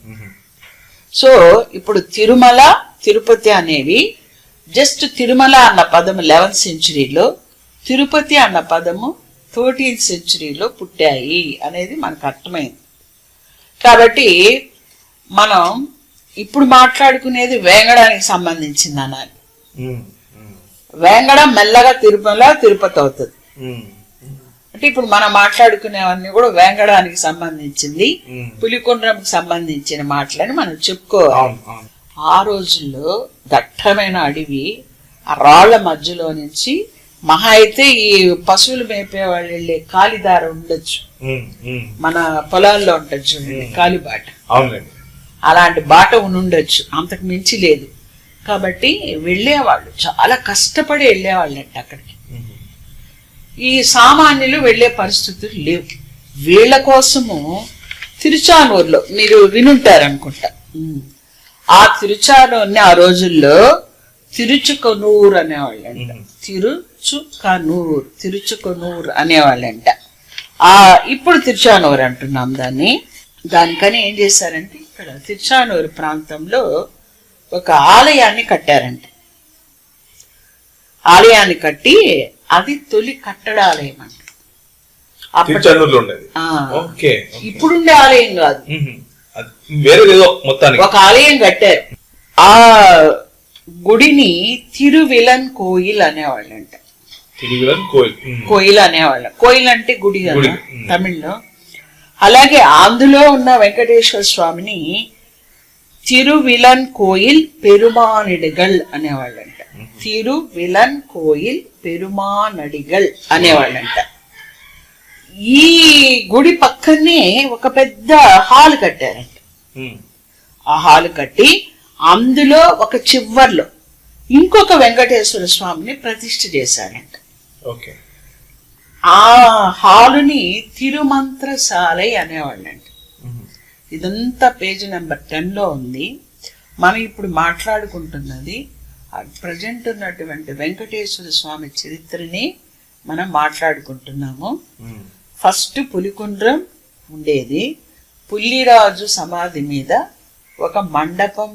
[SPEAKER 2] సో ఇప్పుడు తిరుమల, తిరుపతి అనేవి జస్ట్ తిరుమల అన్న పదము 11th సెంచురీలో, తిరుపతి అన్న పదము 13th సెంచురీలో పుట్టాయి అనేది మనకు అర్థమైంది. కాబట్టి మనం ఇప్పుడు మాట్లాడుకునేది వేంగడానికి సంబంధించింది అనాలి. వేంగడం మెల్లగా తిరుమల, తిరుపతి అవుతుంది. అంటే ఇప్పుడు మనం మాట్లాడుకునేవన్నీ కూడా వేంగడానికి సంబంధించింది, పులికొండ్రంకి సంబంధించిన మాటలని మనం చెప్పుకోవాలి. ఆ రోజుల్లో దట్టమైన అడవి, ఆ రాళ్ల మధ్యలో నుంచి మహా అయితే ఈ పశువులు మేపే వాళ్ళు వెళ్ళే కాలిదార ఉండొచ్చు, మన పొలాల్లో ఉంటుంది చూడండి కాలిబాట, అలాంటి బాట ఉండొచ్చు, అంతకు మించి లేదు. కాబట్టి వెళ్ళేవాళ్ళు చాలా కష్టపడి వెళ్ళేవాళ్ళంట అక్కడికి. ఈ సామాన్యులు వెళ్లే పరిస్థితులు లేవు. వీళ్ళ కోసము తిరుచానూరులో మీరు వినుంటారనుకుంటా, ఆ తిరుచానూరుని ఆ రోజుల్లో తిరుచుకొనూరు అనేవాళ్ళంట. తిరుచుకొనూరు అనేవాళ్ళంట. ఇప్పుడు తిరుచానూరు అంటున్నాం దాన్ని. దానికని ఏం చేశారంటే ఇక్కడ తిరుచానూరు ప్రాంతంలో ఒక ఆలయాన్ని కట్టారంట. ఆలయాన్ని కట్టి అది తొలి కట్టడాలయం అంట. ఇప్పుడుండే ఆలయం కాదు, ఒక ఆలయం కట్టారు. ఆ గుడిని తిరువిలన్ కోయిల్ అనేవాళ్ళంట. కోయిల్ అనేవాళ్ళం. కోయిల్ అంటే గుడి కదా తమిళ్లో. అలాగే అందులో ఉన్న వెంకటేశ్వర స్వామిని తిరువిలన్ కోయిల్ పెరుమానడిగల్ అనేవాళ్ళంట. తిరువిలన్ కోయిల్ పెరుమానడిగల్ అనేవాళ్ళంట. ఈ గుడి పక్కనే ఒక పెద్ద హాల్ కట్టారంట. ఆ హాల్ కట్టి అందులో ఒక చివర్లో ఇంకొక వెంకటేశ్వర స్వామిని ప్రతిష్ఠ చేశాడంట.
[SPEAKER 1] ఓకే.
[SPEAKER 2] ఆ హాలుని తిరుమంత్రశాలై అనేవాళ్ళంట. ఇదంతా పేజీ నెంబర్ 10లో ఉంది. మనం ఇప్పుడు మాట్లాడుకుంటున్నది ప్రజెంట్ ఉన్నటువంటి వెంకటేశ్వర స్వామి చరిత్రని మనం మాట్లాడుకుంటున్నాము. ఫస్ట్ పులికుండ్రం ఉండేది. పుల్లిరాజు సమాధి మీద ఒక మండపం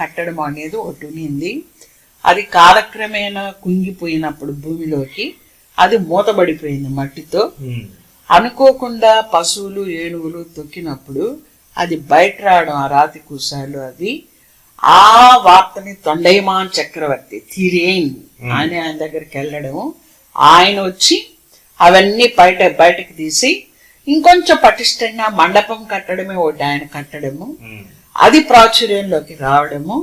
[SPEAKER 2] కట్టడం అనేది ఒకటి ఉన్నింది. అది కాలక్రమేణా కుంగిపోయినప్పుడు భూమిలోకి అది మూతబడిపోయింది మట్టితో. అనుకోకుండా పశువులు ఏనుగులు తొక్కినప్పుడు అది బయట రావడం, ఆ రాతి కూసాలు, అది ఆ వార్తని తొండైమాన్ చక్రవర్తి తిరేన్ ఆయన దగ్గరికి వెళ్ళడం, ఆయన వచ్చి అవన్నీ బయటకు తీసి ఇంకొంచెం పటిష్టంగా మండపం కట్టడమే ఒకటి ఆయన కట్టడము, అది ప్రాచుర్యంలోకి రావడము.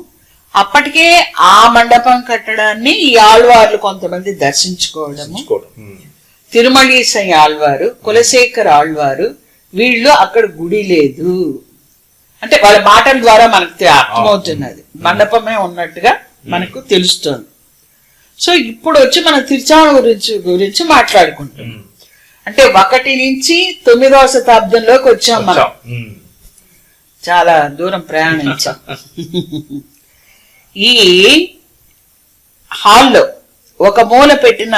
[SPEAKER 2] అప్పటికే ఆ మండపం కట్టడాన్ని ఈ ఆళ్వార్లు కొంతమంది దర్శించుకోవడము. తిరుమలీసై ఆళ్వారు, కులశేఖర్ ఆళ్వారు, వీళ్ళు అక్కడ గుడి లేదు అంటే వాళ్ళ మాటల ద్వారా మనకు అర్థమవుతున్నది, మండపమే ఉన్నట్టుగా మనకు తెలుస్తుంది. సో ఇప్పుడు వచ్చి మనం తిరుచానూరు గురించి మాట్లాడుకుంటున్నాం. అంటే 1 నుంచి 9వ శతాబ్దంలోకి వచ్చాం మనం. చాలా దూరం ప్రయాణించాం. ఈ హాల్లో ఒక మూల పెట్టిన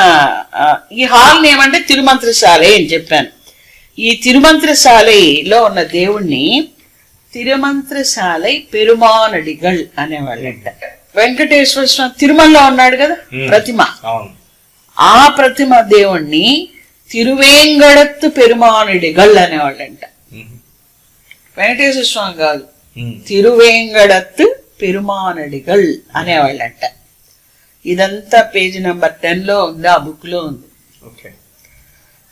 [SPEAKER 2] ఈ హాల్ని ఏమంటే తిరుమంత్రశాలై అని చెప్పాను. ఈ తిరుమంత్రశాలలో ఉన్న దేవుణ్ణి తిరుమంత్రశాలై పెరుమానడిగల్ అనేవాళ్ళంట. వెంకటేశ్వర స్వామి తిరుమలలో ఉన్నాడు కదా ప్రతిమ, ఆ ప్రతిమ దేవుణ్ణి తిరువేంగడత్తు పెరుమానడిగల్ అనేవాళ్ళంట. వెంకటేశ్వర స్వామి కాదు, తిరువేంగడత్తు పెరుమానడిగల్ అనేవాళ్ళంట. ఇదంతా పేజీ నెంబర్ 10లో ఉంది, ఆ బుక్ లో ఉంది.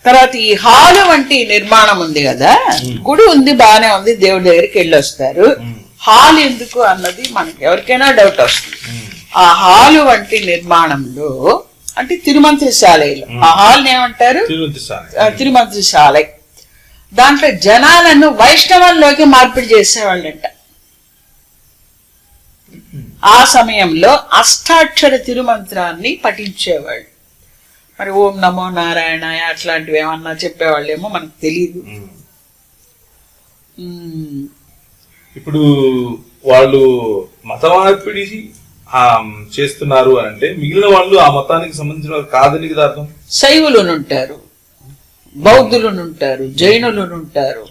[SPEAKER 2] తర్వాత ఈ హాలు వంటి నిర్మాణం ఉంది కదా, గుడి ఉంది బానే ఉంది, దేవుడి దగ్గరికి వెళ్ళొస్తారు. హాల్ ఎందుకు అన్నది మనకి ఎవరికైనా డౌట్ వస్తుంది. ఆ హాలు వంటి నిర్మాణంలో అంటే తిరుమంత్రశాలలో ఆ హాల్ని ఏమంటారు, తిరుమంత్రశాలై. దాంట్లో జనాలను వైష్ణవంలోకి మార్పిడి చేసేవాళ్ళంట. ఆ సమయంలో అష్టాక్షర తిరుమంత్రాన్ని పఠించేవాళ్ళు. మరి ఓం నమో నారాయణ అట్లాంటివి ఏమన్నా చెప్పేవాళ్ళేమో మనకు తెలియదు.
[SPEAKER 1] ఇప్పుడు వాళ్ళు మత మార్పిడి చేస్తున్నారు అని అంటే మిగిలిన వాళ్ళు ఆ మతానికి సంబంధించిన కాదని కదా అర్థం.
[SPEAKER 2] శైవులునుంటారు, బౌద్ధులునుంటారు, జైనులునుంటారు,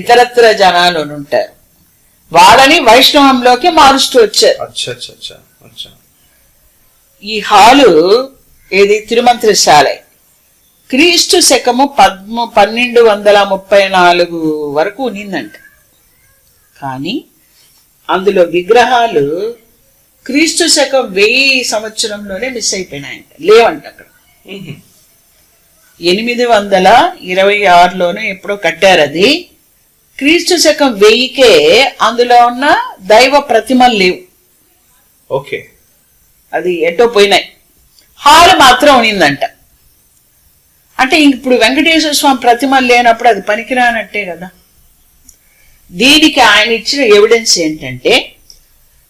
[SPEAKER 2] ఇతరత్ర జనాలునుంటారు. వాళ్ళని వైష్ణవంలోకి మారుస్తూ వచ్చారు. ఈ హాలు ఏది తిరుమంత్రశాలై క్రీస్తు శకము 1234 వరకు ఉన్నిందంట. కానీ అందులో విగ్రహాలు క్రీస్తు శకం 1000 సంవత్సరంలోనే మిస్ అయిపోయినాయంట, లేవంట. అక్కడ 826లోనే ఎప్పుడో కట్టారు. అది క్రీస్తు శకం 1000కే అందులో ఉన్న దైవ ప్రతిమలు లేవు.
[SPEAKER 1] ఓకే,
[SPEAKER 2] అది ఎటో పోయినాయి. హాల్ మాత్రం ఉన్నిందంట. అంటే ఇప్పుడు వెంకటేశ్వర స్వామి ప్రతిమలు లేనప్పుడు అది పనికిరానట్టే కదా. దీనికి ఆయన ఇచ్చిన ఎవిడెన్స్ ఏంటంటే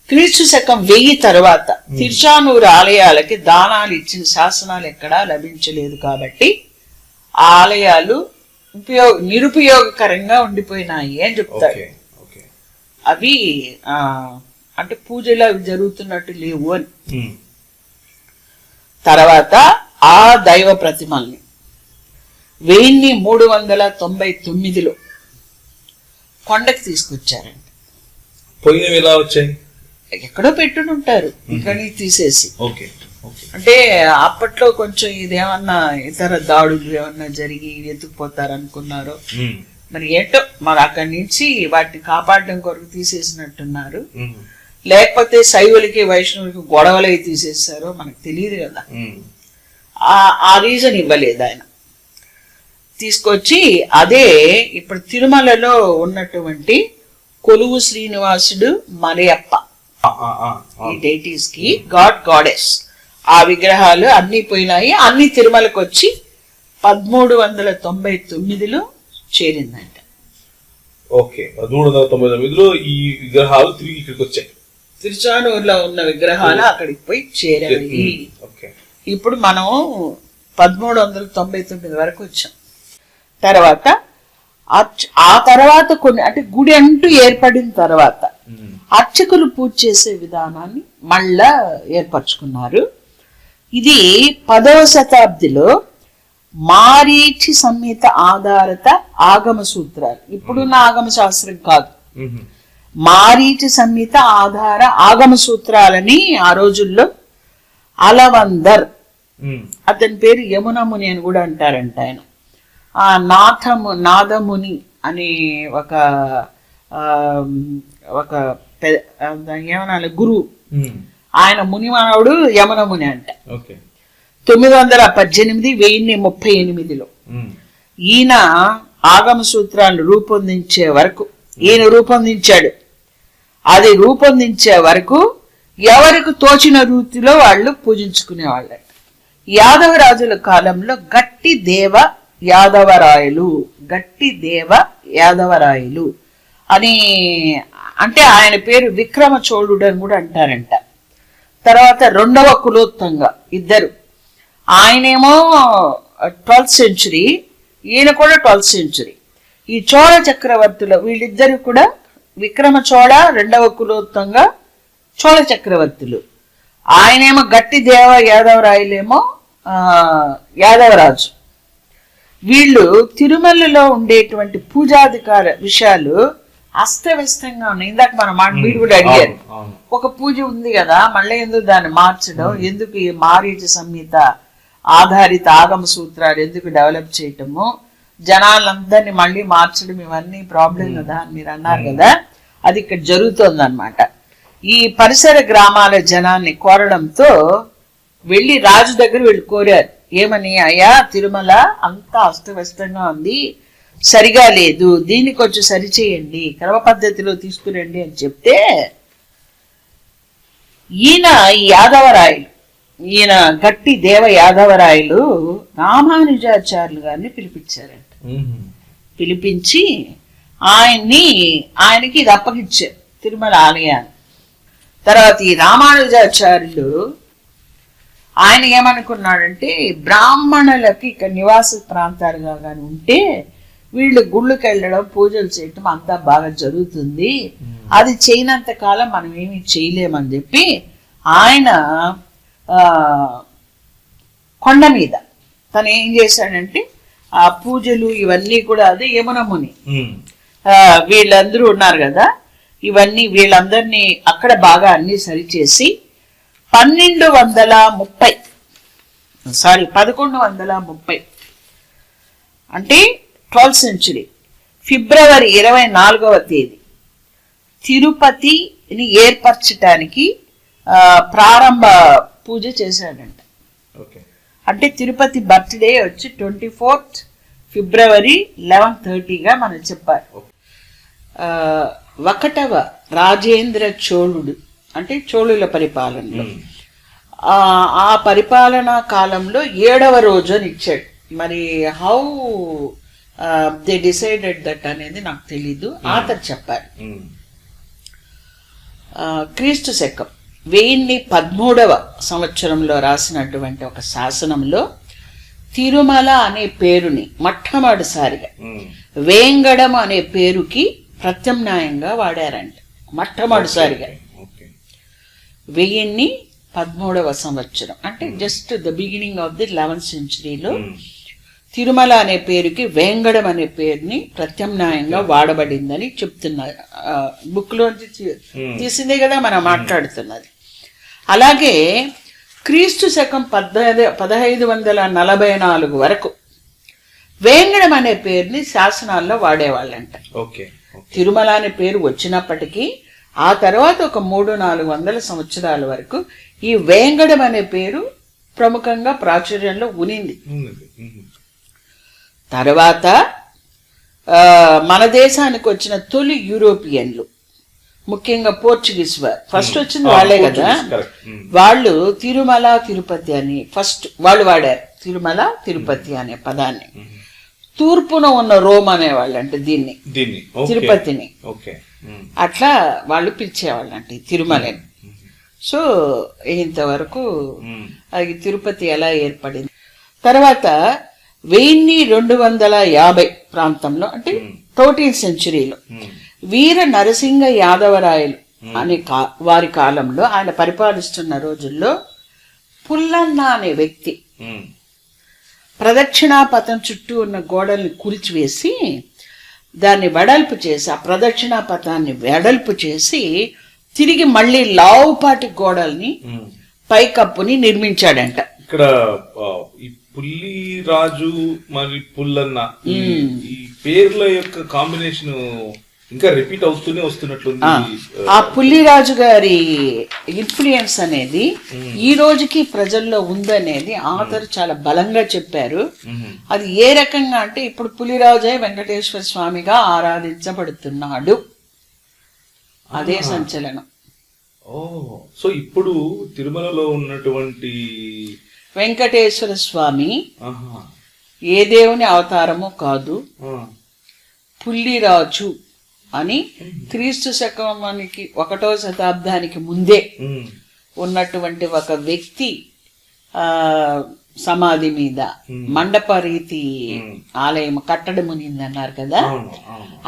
[SPEAKER 2] క్రీస్తు శకం 1000 తర్వాత తిరుచానూరు ఆలయాలకి దానాలు ఇచ్చిన శాసనాలు ఎక్కడా లభించలేదు. కాబట్టి ఆ ఆలయాలు నిరుపయోగకరంగా ఉండిపోయినాయి అని చెప్తారు. అవి అంటే పూజలు అవి జరుగుతున్నట్టు లేవు అని. తర్వాత ఆ దైవ ప్రతిమల్ని 1399లో కొండకి తీసుకొచ్చారండి.
[SPEAKER 1] పోయినవి ఎలా వచ్చాయి?
[SPEAKER 2] ఎక్కడో పెట్టుకుంటారు, ఇక్కడి తీసేసి. అంటే అప్పట్లో కొంచెం ఇదేమన్నా ఇతర దాడులు ఏమన్నా జరిగి ఎత్తుకుపోతారు అనుకున్నారు. మరి ఏంటో మరి అక్కడి నుంచి వాటిని కాపాడడం కొరకు తీసేసినట్టున్నారు. లేకపోతే శైవులకి వైష్ణవులకి గొడవలై తీసేసారో మనకు తెలియదు కదా. ఆ రీజన్ ఇవ్వలేదు ఆయన. తీసుకొచ్చి అదే ఇప్పుడు తిరుమలలో ఉన్నటువంటి కొలువు శ్రీనివాసుడు మలయప్ప, ఈ డైటీస్ కి గాడెస్, ఆ విగ్రహాలు అన్ని పోయినాయి. అన్ని తిరుమలకు వచ్చి 1399లో చేరిందంట.
[SPEAKER 1] ఓకే, 1399లో ఈ విగ్రహాలు తిరిగి ఇక్కడికి వచ్చాయి.
[SPEAKER 2] తిరుచానూరులో ఉన్న విగ్రహాలు అక్కడికి పోయి చేరాయి.
[SPEAKER 1] ఓకే.
[SPEAKER 2] ఇప్పుడు మనం 1399 వరకు వచ్చాం. తర్వాత ఆ తర్వాత కొన్ని అంటే గుడి అంటూ ఏర్పడిన తర్వాత అర్చకులు పూజ చేసే విధానాన్ని మళ్ళా ఏర్పరచుకున్నారు. ఇది 10వ శతాబ్దిలో మారీచి సంహిత ఆధారిత ఆగమ సూత్రాలు, ఇప్పుడున్న ఆగమ శాస్త్రం కాదు, మారీచి సంహిత ఆధార ఆగమ సూత్రాలని ఆ రోజుల్లో అలవందర్, అతని పేరు యమునముని అని కూడా అంటారంట. ఆయన ఆ నాదముని అని ఒక ఏమనాలి గురువు, ఆయన మునిమానవుడు యమునముని అంట. 918 1038లో ఈయన ఆగమ సూత్రాలు రూపొందించే వరకు ఈయన రూపొందించాడు. అది రూపొందించే వరకు ఎవరికి తోచిన రీతిలో వాళ్ళు పూజించుకునేవాళ్ళ. యాదవరాజుల కాలంలో గట్టి దేవ యాదవరాయలు అని అంటే ఆయన పేరు విక్రమ చోళుడు అని కూడా అంటారంట. తర్వాత 2వ కులోత్తంగ ఇద్దరు, ఆయనేమో 12th century, ఈయన కూడా 12th century. ఈ చోళ చక్రవర్తులు వీళ్ళిద్దరు కూడా విక్రమ చోళ, 2వ కులోత్తంగ చోళ చక్రవర్తులు. ఆయనేమో గట్టి దేవ యాదవరాయలేమో యాదవరాజు. వీళ్ళు తిరుమలలో ఉండేటువంటి పూజాధికార విషయాలు అస్తవ్యస్తంగా ఉన్నాయి. ఇందాక మనం మీరు కూడా అడిగారు, ఒక పూజ ఉంది కదా మళ్ళీ ఎందుకు దాన్ని మార్చడం, ఎందుకు ఈ మారీచ సంహిత ఆధారిత ఆగమ సూత్రాలు ఎందుకు డెవలప్ చేయటము, జనాలందరినీ మళ్ళీ మార్చడం, ఇవన్నీ ప్రాబ్లం కదా అని మీరు అన్నారు కదా. అది ఇక్కడ జరుగుతోంది అన్నమాట. ఈ పరిసర గ్రామాల జనాన్ని కోరడంతో వెళ్ళి రాజు దగ్గర వీళ్ళు కోరారు, ఏమని, అయ్యా తిరుమల అంతా అస్తవ్యస్తంగా ఉంది, సరిగా లేదు, దీన్ని కొంచెం సరిచేయండి, క్రమ పద్ధతిలో తీసుకురండి అని చెప్తే ఈయన యాదవరాయలు, ఈయన గట్టి దేవ యాదవరాయలు రామానుజాచార్యులు గారిని పిలిపించారంట. పిలిపించి ఆయనకి ఇది అప్పగించారు, తిరుమల ఆలయాన్ని. తర్వాత ఈ రామానుజాచార్యులు ఆయన ఏమనుకున్నాడంటే బ్రాహ్మణులకి ఇక్కడ నివాస ప్రాంతాలుగా కానీ ఉంటే వీళ్ళు గుళ్ళకి వెళ్ళడం పూజలు చేయటం అంతా బాగా జరుగుతుంది, అది చేయనంత కాలం మనం ఏమీ చేయలేమని చెప్పి ఆయన కొండ మీద తను ఏం చేశాడంటే ఆ పూజలు ఇవన్నీ కూడా అదే యమునముని వీళ్ళందరూ ఉన్నారు కదా, ఇవన్నీ వీళ్ళందరినీ అక్కడ బాగా అన్ని సరిచేసి 1130 అంటే 12th century ఫిబ్రవరి 24వ తేదీ తిరుపతిని ఏర్పరచటానికి ప్రారంభ పూజ చేశాడంట. అంటే తిరుపతి బర్త్డే వచ్చి 24th ఫిబ్రవరి 1130గా మనం చెప్పాలి. 1వ రాజేంద్ర చోళుడు అంటే చోళుల పరిపాలనలో ఆ పరిపాలనా కాలంలో 7వ రోజు అని ఇచ్చాడు. మరి హౌ దే డిసైడెడ్ దట్ అనేది నాకు తెలీదు, ఆతర్ చెప్పారు. క్రీస్తు శకం 1013వ సంవత్సరంలో రాసినటువంటి ఒక శాసనంలో తిరుమల అనే పేరుని మొట్టమొదటిసారిగా వేంగడం అనే పేరుకి ప్రత్యామ్నాయంగా వాడారంట. మొట్టమొదటిసారిగా 1013వ సంవత్సరం అంటే just the beginning of the 11th centuryలో తిరుమల అనే పేరుకి వేంగడం అనే పేరుని ప్రత్యామ్నాయంగా వాడబడిందని చెప్తున్నారు. బుక్ లోంచి తీసిందే కదా మనం మాట్లాడుతున్నది. అలాగే క్రీస్తు శకం 1544 వరకు వేంగడం అనే పేరుని శాసనాల్లో వాడేవాళ్ళంట. తిరుమల అనే పేరు వచ్చినప్పటికీ ఆ తర్వాత ఒక 300-400 సంవత్సరాల వరకు ఈ వేంగడం అనే పేరు ప్రముఖంగా ప్రాచుర్యంలో ఉనింది. తర్వాత మన దేశానికి వచ్చిన తొలి యూరోపియన్లు ముఖ్యంగా పోర్చుగీస్ వారు ఫస్ట్ వచ్చింది వాళ్ళే కదా, వాళ్ళు తిరుమల తిరుపతి అని ఫస్ట్ వాళ్ళు వాడారు. తిరుమల తిరుపతి అనే పదాన్ని తూర్పున ఉన్న రోమ్ అనేవాళ్ళు అంటే దీన్ని తిరుపతిని అట్లా వాళ్ళు పిలిచేవాళ్ళు అంటే తిరుమలని. సో ఇంతవరకు అది తిరుపతి ఎలా ఏర్పడింది. తర్వాత 1250 ప్రాంతంలో అంటే 13th సెంచురీలో వీర నరసింహ యాదవరాయలు అనే వారి కాలంలో ఆయన పరిపాలిస్తున్న రోజుల్లో పుల్లన్న అనే వ్యక్తి ప్రదక్షిణాపథం చుట్టూ ఉన్న గోడల్ని కూల్చివేసి దాన్ని వెడల్పు చేసి ఆ ప్రదక్షిణాపథాన్ని వెడల్పు చేసి తిరిగి మళ్ళీ లావుపాటి గోడల్ని పైకప్పుని నిర్మించాడంట.
[SPEAKER 1] ఇక్కడ ఈ పుల్లిరాజు మరి పుల్లన్న ఈ పేర్ల యొక్క కాంబినేషన్ ఇంకా రిపీట్ అవుతూనే వస్తున్నట్లుంది.
[SPEAKER 2] ఆ పుల్లిరాజు గారి ఇన్ఫ్లుయెన్స్ అనేది ఈ రోజుకి ప్రజల్లో ఉందనేది ఆథర్ చాలా బలంగా చెప్పారు. అది ఏ రకంగా అంటే ఇప్పుడు పులిరాజే వెంకటేశ్వర స్వామిగా ఆరాధించబడుతున్నాడు. అదే సంచలనం.
[SPEAKER 1] సో ఇప్పుడు తిరుమలలో ఉన్నటువంటి
[SPEAKER 2] వెంకటేశ్వర స్వామి ఏ దేవుని అవతారము కాదు, పుల్లిరాజు అని క్రీస్తు శకానికి 1వ శతాబ్దానికి ముందే ఉన్నటువంటి ఒక వ్యక్తి సమాధి మీద మండప రీతి ఆలయం కట్టడం మునింది అన్నారు కదా.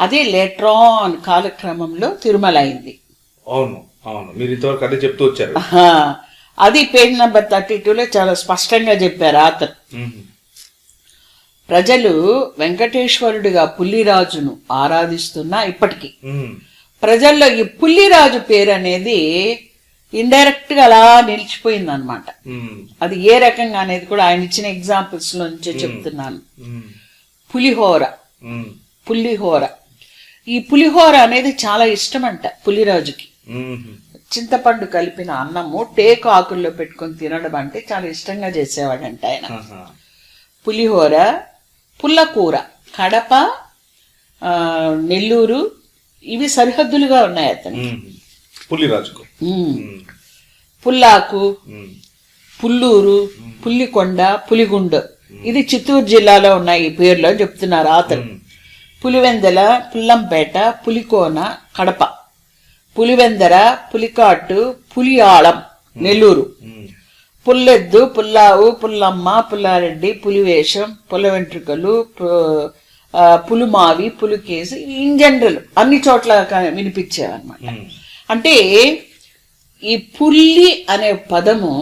[SPEAKER 2] అదే లేట్రాన్ కాలక్రమంలో తిరుమల అయింది.
[SPEAKER 1] అవును అవును, మీరు ఇంతవరకు అదే చెప్తూ వచ్చారు.
[SPEAKER 2] అది పేజ్ నెంబర్ 32లో చాలా స్పష్టంగా చెప్పారు అతను. ప్రజలు వెంకటేశ్వరుడిగా పుల్లిరాజును ఆరాధిస్తున్నా ఇప్పటికీ ప్రజల్లో ఈ పుల్లిరాజు పేరు అనేది ఇండైరెక్ట్ గా అలా నిలిచిపోయింది అనమాట. అది ఏ రకంగా అనేది కూడా ఆయన ఇచ్చిన ఎగ్జాంపుల్స్ నుంచే చెప్తున్నాను. పులిహోర, పుల్లిహోర, ఈ పులిహోర అనేది చాలా ఇష్టం అంట పుల్లిరాజుకి. చింతపండు కలిపిన అన్నము టేకు ఆకుల్లో పెట్టుకొని తినడం అంటే చాలా ఇష్టంగా చేసేవాడంట ఆయన. పులిహోర, పుల్లకూర, కడప, నెల్లూరు ఇవి సరిహద్దులుగా ఉన్నాయి అతను
[SPEAKER 1] పుల్లిరాజుకు.
[SPEAKER 2] పుల్లాకు, పుల్లూరు, పుల్లికొండ, పులిగుండ ఇది చిత్తూరు జిల్లాలో ఉన్నాయి ఈ పేర్లో చెప్తున్నారు అతను. పులివెందల, పుల్లంపేట, పులికోన కడప, పులివెందర, పులికాటు, పులియాళం నెల్లూరు, పుల్లెద్దు, పుల్లావు, పుల్లమ్మ, పుల్లారెడ్డి, పులివేషం, పుల్ల వెంట్రుకలు, పులుమావి, పులికేసి ఇన్ జనరల్ అన్ని చోట్ల వినిపించేవన్నమాట. అంటే ఈ పుల్లి అనే పదము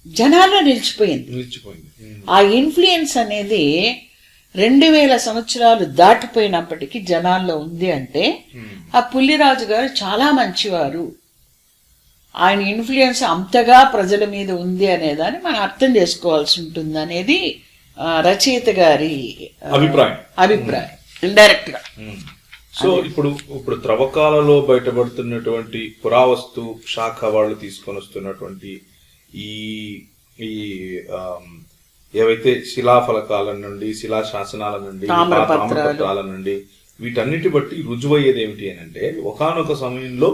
[SPEAKER 2] జనాల్లో నిలిచిపోయింది. ఆ ఇన్ఫ్లుయెన్స్ అనేది 2000 సంవత్సరాలు దాటిపోయినప్పటికీ జనాల్లో ఉంది. అంటే ఆ పుల్లిరాజు గారు చాలా మంచివారు, ఆయన ఇన్ఫ్లుయెన్స్ అంతగా ప్రజల మీద ఉంది అనేదాన్ని మనం అర్థం చేసుకోవాల్సి ఉంటుంది అనేది రచయిత గారి అభిప్రాయం ఇండైరెక్ట్ గా.
[SPEAKER 1] సో ఇప్పుడు త్రవ్వకాలలో బయటపడుతున్నటువంటి పురావస్తు శాఖ వాళ్ళు తీసుకొని వస్తున్నటువంటి ఈ ఏవైతే శిలాఫలకాల నుండి, శిలా శాసనాల నుండి, తామ్రపత్రాల నుండి వీటన్నిటి బట్టి రుజువయ్యేది ఏమిటి అని అంటే ఒకానొక సమయంలో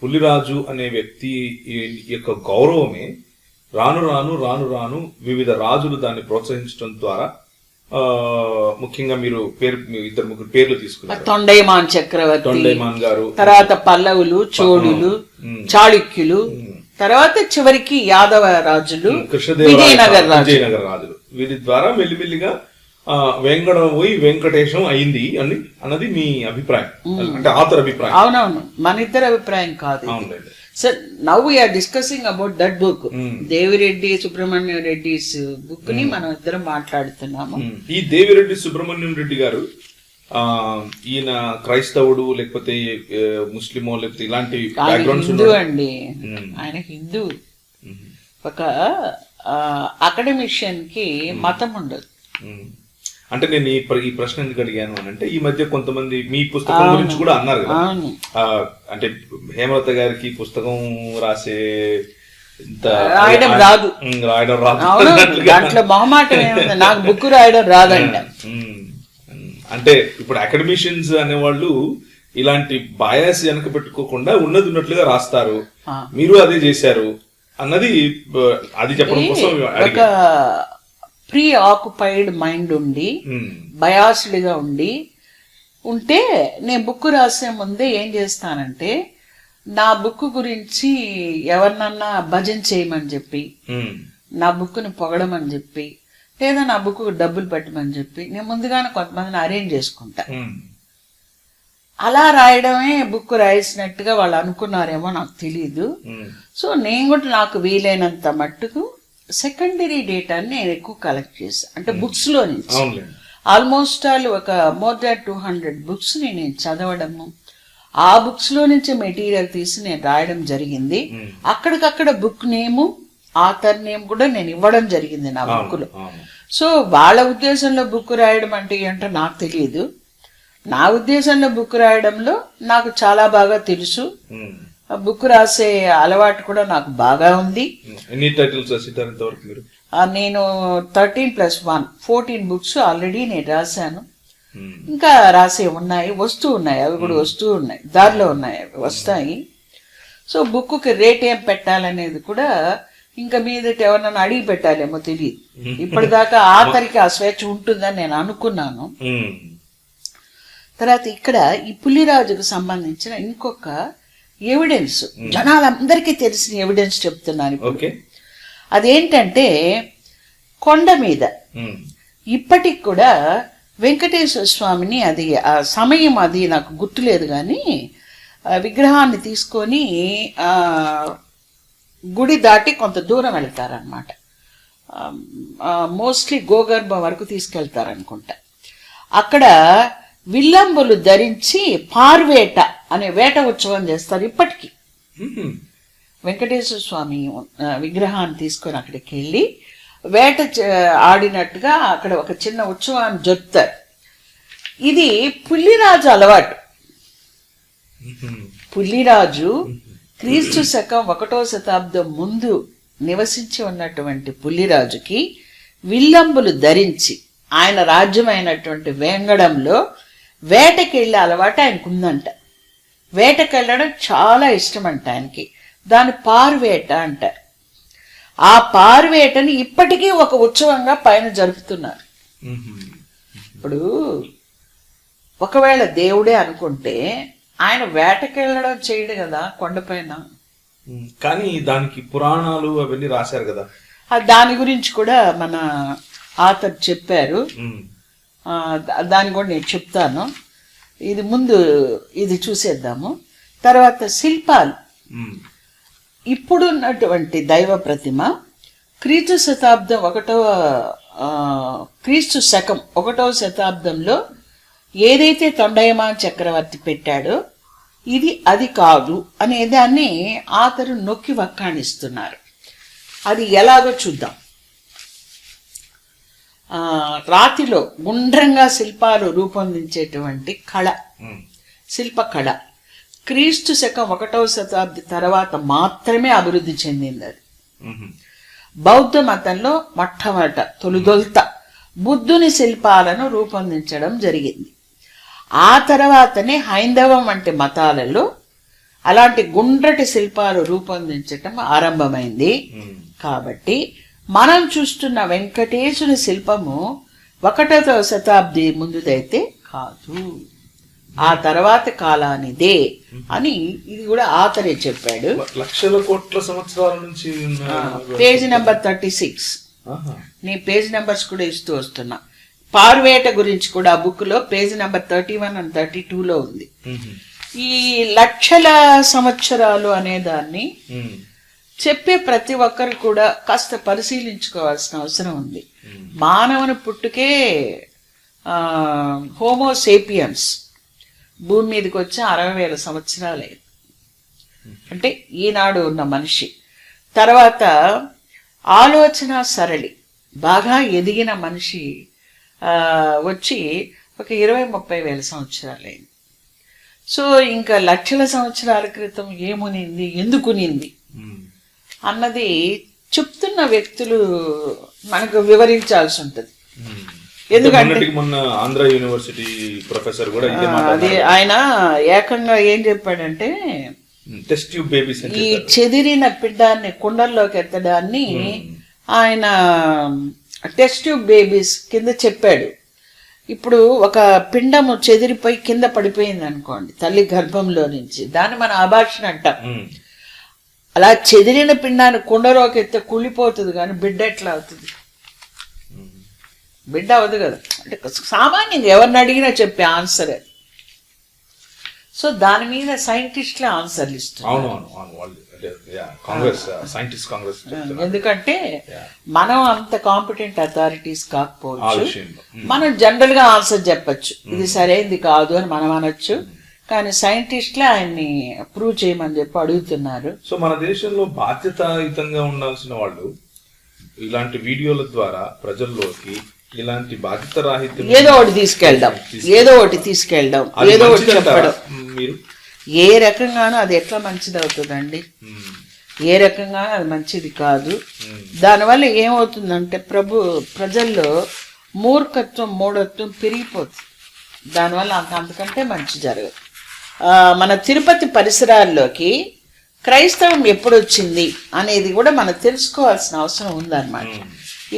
[SPEAKER 1] పుల్లిరాజు అనే వ్యక్తి యొక్క గౌరవమే రాను రాను రాను రాను వివిధ రాజులు దాన్ని ప్రోత్సహించడం ద్వారా ముఖ్యంగా మీరు 2-3 పేర్లు తీసుకున్నారు.
[SPEAKER 2] తొండైమాన్ చక్రవర్తి,
[SPEAKER 1] తొండైమాన్ గారు,
[SPEAKER 2] తర్వాత పల్లవులు, చోళులు, చాళుక్యులు, తర్వాత చివరికి యాదవ రాజులు, విజయనగర
[SPEAKER 1] రాజులు వీరి ద్వారా మెల్లిమెల్లిగా వెంకటం పోయి వెంకటేశం అయింది అన్నది మీ అభిప్రాయం, అంటే ఆథర్ అభిప్రాయం.
[SPEAKER 2] అవునవును, మన ఇద్దరు అభిప్రాయం కాదు. Sir now we are discussing about that book, Devireddy Subrahmanyam Reddy book ని మనం ఇద్దరం మాట్లాడుతున్నాము.
[SPEAKER 1] ఈ దేవిరెడ్డి సుబ్రహ్మణ్యం రెడ్డి గారు ఈయన క్రైస్తవుడు లేకపోతే ముస్లిమో లేకపోతే ఇలాంటి
[SPEAKER 2] హిందూ అండి. ఆయన హిందూ. ఒక అకాడమిషియన్ కి మతం ఉండదు.
[SPEAKER 1] అంటే నేను ఈ ప్రశ్న ఎందుకు అడిగాను అని అంటే ఈ మధ్య కొంతమంది మీ పుస్తకం గురించి కూడా అన్నారు కదా, అంటే హేమలత గారికి పుస్తకం
[SPEAKER 2] రాయడం రాదు, దాంట్లో మొహమాటం ఏముంది, నాకు బుక్ రాయడం రాదంట.
[SPEAKER 1] అంటే ఇప్పుడు అకాడమిషియన్స్ అనేవాళ్ళు ఇలాంటి బయాస్ వెనక పెట్టుకోకుండా ఉన్నది ఉన్నట్లుగా రాస్తారు, మీరు అదే చేశారు అన్నది అది చెప్పడం కోసం
[SPEAKER 2] ఒక ప్రీ ఆక్యుపైడ్ మైండ్ ఉండి బయాస్డ్ గా ఉంటే నేను బుక్ రాసే ముందే ఏం చేస్తానంటే నా బుక్ గురించి ఎవరినన్నా భజన చేయమని చెప్పి, నా బుక్ని పొగడమని చెప్పి, లేదా నా బుక్ డబ్బులు పెట్టమని చెప్పి నేను ముందుగానే కొంతమందిని అరేంజ్ చేసుకుంటా. అలా రాయడమే బుక్ రాసినట్టుగా వాళ్ళు అనుకున్నారేమో నాకు తెలీదు. సో నేను కూడా నాకు వీలైనంత మట్టుకు సెకండరీ డేటాని నేను ఎక్కువ కలెక్ట్ చేశాను. అంటే బుక్స్ లో నుంచి ఆల్మోస్ట్ ఒక మోర్ దాన్ 200 బుక్స్ నేను చదవడము, ఆ బుక్స్ లో నుంచి మెటీరియల్ తీసి నేను రాయడం జరిగింది. అక్కడికక్కడ బుక్ నేము, ఆథర్ నేమ్ కూడా నేను ఇవ్వడం జరిగింది నా బుక్ లో. సో వాళ్ళ ఉద్దేశంలో బుక్ రాయడం అంటే ఏంటో నాకు తెలియదు. నా ఉద్దేశంలో బుక్ రాయడంలో నాకు చాలా బాగా తెలుసు. బుక్ రాసే అలవాటు కూడా నాకు బాగా ఉంది. నేను 13+1 14 బుక్స్ ఆల్రెడీ నేను రాశాను. ఇంకా రాసే ఉన్నాయి, వస్తూ ఉన్నాయి, అవి కూడా వస్తూ ఉన్నాయి, దారిలో ఉన్నాయి, అవి వస్తాయి. సో బుక్కి రేట్ ఏం పెట్టాలనేది కూడా ఇంకా మీదట ఎవరన్నా అడిగి పెట్టాలేమో తెలియదు. ఇప్పటిదాకా ఆఖరికి ఆ స్వేచ్ఛ ఉంటుందని నేను అనుకున్నాను. తర్వాత ఇక్కడ ఈ పులిరాజుకు సంబంధించిన ఇంకొక ఎవిడెన్స్, జనాలందరికీ తెలిసిన ఎవిడెన్స్ చెప్తున్నాను. అదేంటంటే కొండ మీద ఇప్పటికి కూడా వెంకటేశ్వర స్వామిని, అది ఆ సమయం అది నాకు గుర్తులేదు కానీ, విగ్రహాన్ని తీసుకొని గుడి దాటి కొంత దూరం వెళ్తారనమాట. మోస్ట్లీ గోగర్భం వరకు తీసుకెళ్తారనుకుంటా. అక్కడ విల్లంబులు ధరించి పార్వేట అనే వేట ఉత్సవం చేస్తారు ఇప్పటికీ. వెంకటేశ్వర స్వామి విగ్రహాన్ని తీసుకొని అక్కడికి వెళ్ళి వేట ఆడినట్టుగా అక్కడ ఒక చిన్న ఉత్సవాన్ని జరుపుతారు. ఇది పుల్లిరాజు అలవాటు. పుల్లిరాజు క్రీస్తు శకం 1వ శతాబ్దం ముందు నివసించి ఉన్నటువంటి పుల్లిరాజుకి విల్లంబులు ధరించి ఆయన రాజ్యమైనటువంటి వేంగడంలో వేటకెళ్ళే అలవాటు ఆయనకు ఉందంట. వేటకెళ్ళడం చాలా ఇష్టం అంట ఆయనకి. దాని పార్వేట అంటారు. ఆ పార్వేటని ఇప్పటికీ ఒక ఉత్సవంగా పైన జరుపుతున్నారు. ఇప్పుడు ఒకవేళ దేవుడే అనుకుంటే ఆయన వేటకెళ్ళడం చేయడు కదా కొండపైన.
[SPEAKER 1] కానీ దానికి పురాణాలు అవన్నీ రాశారు కదా,
[SPEAKER 2] దాని గురించి కూడా మన ఆథర్ చెప్పారు. దాన్ని కూడా నేను చెప్తాను. ఇది ముందు ఇది చూసేద్దాము. తర్వాత శిల్పాలు. ఇప్పుడున్నటువంటి దైవ ప్రతిమ క్రీస్తు శకం 1వ శతాబ్దంలో ఏదైతే తొండయమాన్ చక్రవర్తి పెట్టాడో ఇది అది కాదు అనే దాన్ని ఆతరు నొక్కి వక్కాణిస్తున్నారు. అది ఎలాగో చూద్దాం. రాతిలో గుండ్రంగా శిల్పాలు రూపొందించేటువంటి కళ, శిల్పకళ క్రీస్తు శకం 1వ శతాబ్ది తర్వాత మాత్రమే అభివృద్ధి చెందింది. అది బౌద్ధ మతంలో మొట్టమొదట తొలుదొల్త బుద్ధుని శిల్పాలను రూపొందించడం జరిగింది. ఆ తర్వాతనే హైందవం వంటి మతాలలో అలాంటి గుండ్రటి శిల్పాలు రూపొందించటం ఆరంభమైంది. కాబట్టి మనం చూస్తున్న వెంకటేశుని శిల్పము 1వ శతాబ్ది ముందుదైతే కాదు, ఆ తర్వాత కాలానిదే అని ఇది కూడా ఆతరే చెప్పాడు.
[SPEAKER 1] లక్షల కోట్ల సంవత్సరాల నుంచి.
[SPEAKER 2] Page number 36. నీ పేజ్ నెంబర్స్ కూడా ఇస్తూ వస్తున్నా. పార్వేట గురించి కూడా ఆ బుక్ లో పేజీ నెంబర్ 31 and 32లో ఉంది. ఈ లక్షల సంవత్సరాలు అనే దాన్ని చెప్పే ప్రతి ఒక్కరు కూడా కాస్త పరిశీలించుకోవాల్సిన అవసరం ఉంది. మానవుని పుట్టుకే హోమోసేపియన్స్ భూమి మీదకి వచ్చి 60,000 సంవత్సరాలే. అంటే ఈనాడు ఉన్న మనిషి. తర్వాత ఆలోచన సరళి బాగా ఎదిగిన మనిషి వచ్చి ఒక 20-30 వేల సంవత్సరాలైంది. సో ఇంకా లక్షల సంవత్సరాల క్రితం ఏమునింది, ఎందుకునింది అన్నది చెప్తున్న వ్యక్తులు మనకు వివరించాల్సి ఉంటుంది. ఎందుకంటే
[SPEAKER 1] మొన్న ఆంధ్ర యూనివర్సిటీ ప్రొఫెసర్ కూడా
[SPEAKER 2] అది ఆయన ఏకంగా ఏం చెప్పాడంటే,
[SPEAKER 1] టెస్ట్ ట్యూబ్ బేబీస్,
[SPEAKER 2] ఈ చెదిరిన పిండాన్ని కుండల్లోకి ఎత్తడాన్ని ఆయన టెస్ట్ ట్యూబ్ బేబీస్ కింద చెప్పాడు. ఇప్పుడు ఒక పిండము చెదిరిపోయి కింద పడిపోయింది అనుకోండి తల్లి గర్భంలో నుంచి, దాన్ని మనం అబార్షన్ అంటాం. అలా చెదిరిన పిండాన్ని కుండలోకి ఎత్తే కుళ్ళిపోతుంది, కానీ బిడ్డ ఎట్లా అవుతుంది? బిడ్డ అవ్వదు కదా. అంటే సామాన్యంగా ఎవరిని అడిగినా చెప్పే ఆన్సర్ అది. సో దాని మీద సైంటిస్టులే ఆన్సర్లు ఇస్తున్నారు. ఎందుకంటే మనం అంత కాంపిటెంట్ అథారిటీస్ కాకపోవచ్చు, మనం జనరల్ గా ఆన్సర్ చెప్పచ్చు, ఇది సరైనది కాదు అని మనం అనొచ్చు, కానీ సైంటిస్టులే ఆయన్ని ప్రూవ్ చేయమని చెప్పి అడుగుతున్నారు.
[SPEAKER 1] సో మన దేశంలో బాధ్యతాయుతంగా ఉండాల్సిన వాళ్ళు ఇలాంటి వీడియోల ద్వారా ప్రజల్లోకి ఇలాంటి బాధ్యత రాహిత్యం
[SPEAKER 2] ఏదో ఒకటి తీసుకెళ్ళడం, ఏదో ఒకటి చెప్పడం,
[SPEAKER 1] మీరు
[SPEAKER 2] ఏ రకంగానూ అది ఎట్లా మంచిది అవుతుందండి? ఏ రకంగానూ అది మంచిది కాదు. దానివల్ల ఏమవుతుందంటే ప్రజల్లో మూర్ఖత్వం, మూఢత్వం పెరిగిపోతుంది. దానివల్ల అంతకంటే మంచి జరగదు. మన తిరుపతి పరిసరాల్లోకి క్రైస్తవం ఎప్పుడు వచ్చింది అనేది కూడా మనం తెలుసుకోవాల్సిన అవసరం ఉందన్నమాట.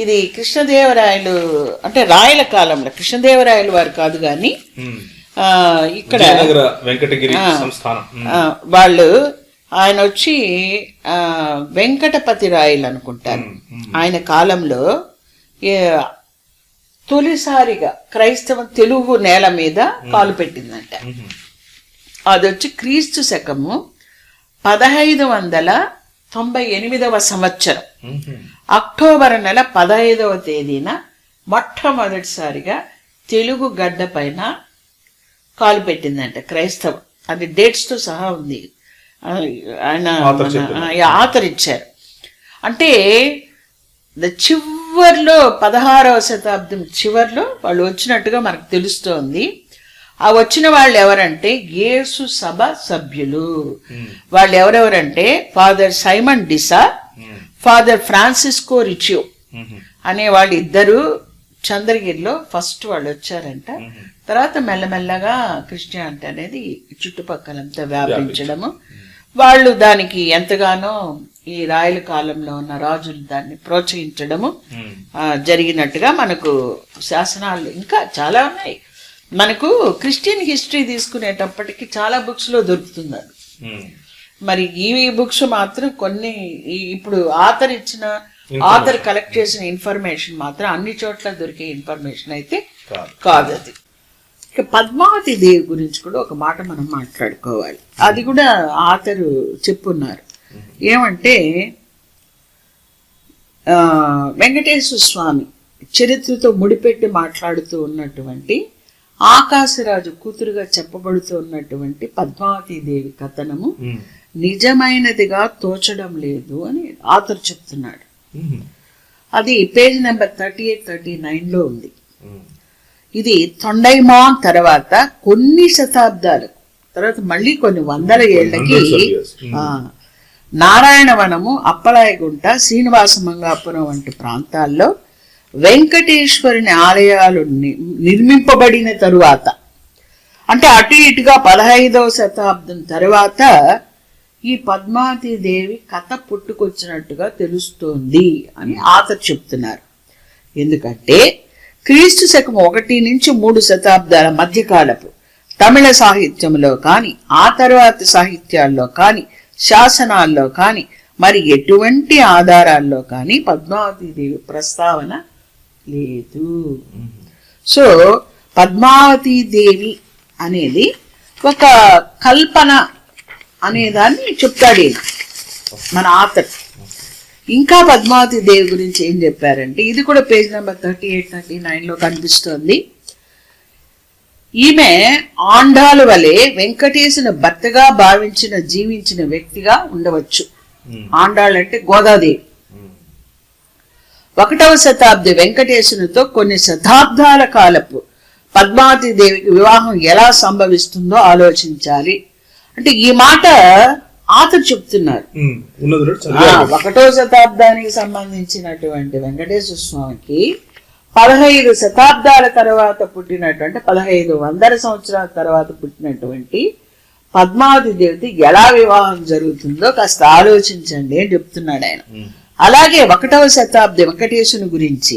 [SPEAKER 2] ఇది కృష్ణదేవరాయలు, అంటే రాయల కాలంలో, కృష్ణదేవరాయలు వారు కాదు కానీ ఇక్కడ
[SPEAKER 1] వెంకటగిరి సంస్థానం
[SPEAKER 2] వాళ్ళు, ఆయన వచ్చి వెంకటపతి రాయలు అనుకుంటారు. ఆయన కాలంలో తొలిసారిగా క్రైస్తవం తెలుగు నేల మీద కాలు పెట్టిందంట. అది వచ్చి క్రీస్తు శకము 1598వ సంవత్సరం అక్టోబర్ నెల 15వ తేదీన మొట్టమొదటిసారిగా తెలుగు గడ్డ పైన కాలు పెట్టిందంట క్రైస్తవం. అది డేట్స్ తో సహా ఉంది, ఆయన ఆతరిచ్చారు. అంటే చివర్లో 16వ శతాబ్దం చివర్లో వాళ్ళు వచ్చినట్టుగా మనకు తెలుస్తోంది. ఆ వచ్చిన వాళ్ళు ఎవరంటే యేసు సభ సభ్యులు. వాళ్ళు ఎవరెవరంటే ఫాదర్ సైమన్ డిసా, ఫాదర్ ఫ్రాన్సిస్కో రిచియో అనే వాళ్ళు ఇద్దరు చంద్రగిరిలో ఫస్ట్ వాళ్ళు వచ్చారంట. తర్వాత మెల్లమెల్లగా క్రిస్టియానిటీ అనేది చుట్టుపక్కలంతా వ్యాపించడము, వాళ్ళు దానికి ఎంతగానో ఈ రాయల కాలంలో ఉన్న రాజులు దాన్ని ప్రోత్సహించడము జరిగినట్టుగా మనకు శాసనాలు ఇంకా చాలా ఉన్నాయి. మనకు క్రిస్టియన్ హిస్టరీ తీసుకునేటప్పటికి చాలా బుక్స్ లో దొరుకుతుంది అది. మరి ఈ బుక్స్ మాత్రం కొన్ని ఇప్పుడు ఆథర్ కలెక్ట్ చేసిన ఇన్ఫర్మేషన్ మాత్రం అన్ని చోట్ల దొరికే ఇన్ఫర్మేషన్ అయితే కాదు అది. ఇక పద్మావతి దేవి గురించి కూడా ఒక మాట మనం మాట్లాడుకోవాలి. అది కూడా ఆథర్ చెప్పున్నారు. ఏమంటే వెంకటేశ్వర స్వామి చరిత్రతో ముడిపెట్టి మాట్లాడుతూ ఉన్నటువంటి ఆకాశరాజు కూతురుగా చెప్పబడుతూ ఉన్నటువంటి పద్మావతి దేవి కథనము నిజమైనదిగా తోచడం లేదు అని ఆథర్ చెప్తున్నాడు. అది పేజ్ నెంబర్ 38-39 ఉంది. ఇది తొండైమాన్ తర్వాత కొన్ని శతాబ్దాలు తర్వాత మళ్ళీ కొన్ని వందల ఏళ్లకి నారాయణవనము, అప్పలాయగుంట, శ్రీనివాస మంగాపురం వంటి ప్రాంతాల్లో వెంకటేశ్వరుని ఆలయాలు నిర్మింపబడిన తరువాత, అంటే అటు ఇటుగా 15వ శతాబ్దం తర్వాత ఈ పద్మావతి దేవి కథ పుట్టుకొచ్చినట్టుగా తెలుస్తోంది అని ఆథర్ చెప్తున్నారు. ఎందుకంటే క్రీస్తు శకం 1 నుంచి 3 శతాబ్దాల మధ్యకాలపు తమిళ సాహిత్యంలో కానీ, ఆ తర్వాత సాహిత్యాల్లో కానీ, శాసనాల్లో కానీ, మరి ఎటువంటి ఆధారాల్లో కానీ పద్మావతి దేవి ప్రస్తావన లేదు. సో పద్మావతి దేవి అనేది ఒక కల్పన అనేదాన్ని చెప్తాడు మన ఆథర్. ఇంకా పద్మావతి దేవి గురించి ఏం చెప్పారంటే, ఇది కూడా పేజ్ నెంబర్ 38-39 కనిపిస్తోంది. ఈమె ఆండాలు వలె వెంకటేశుని భర్తగా భావించిన జీవించిన వ్యక్తిగా ఉండవచ్చు. ఆండాళ్ళు అంటే గోదాదేవి. 1వ శతాబ్ది వెంకటేశునితో కొన్ని శతాబ్దాల కాలపు పద్మావతి దేవికి వివాహం ఎలా సంభవిస్తుందో ఆలోచించాలి. అంటే ఈ మాట ఆథర్ చెప్తున్నారు. 1వ శతాబ్దానికి సంబంధించినటువంటి వెంకటేశ్వర స్వామికి 15 శతాబ్దాల తర్వాత పుట్టినటువంటి 1500 సంవత్సరాల తర్వాత పుట్టినటువంటి పద్మావతి దేవితో ఎలా వివాహం జరుగుతుందో కాస్త ఆలోచించండి అని చెప్తున్నాడు ఆయన. అలాగే 1వ శతాబ్ది వెంకటేశుని గురించి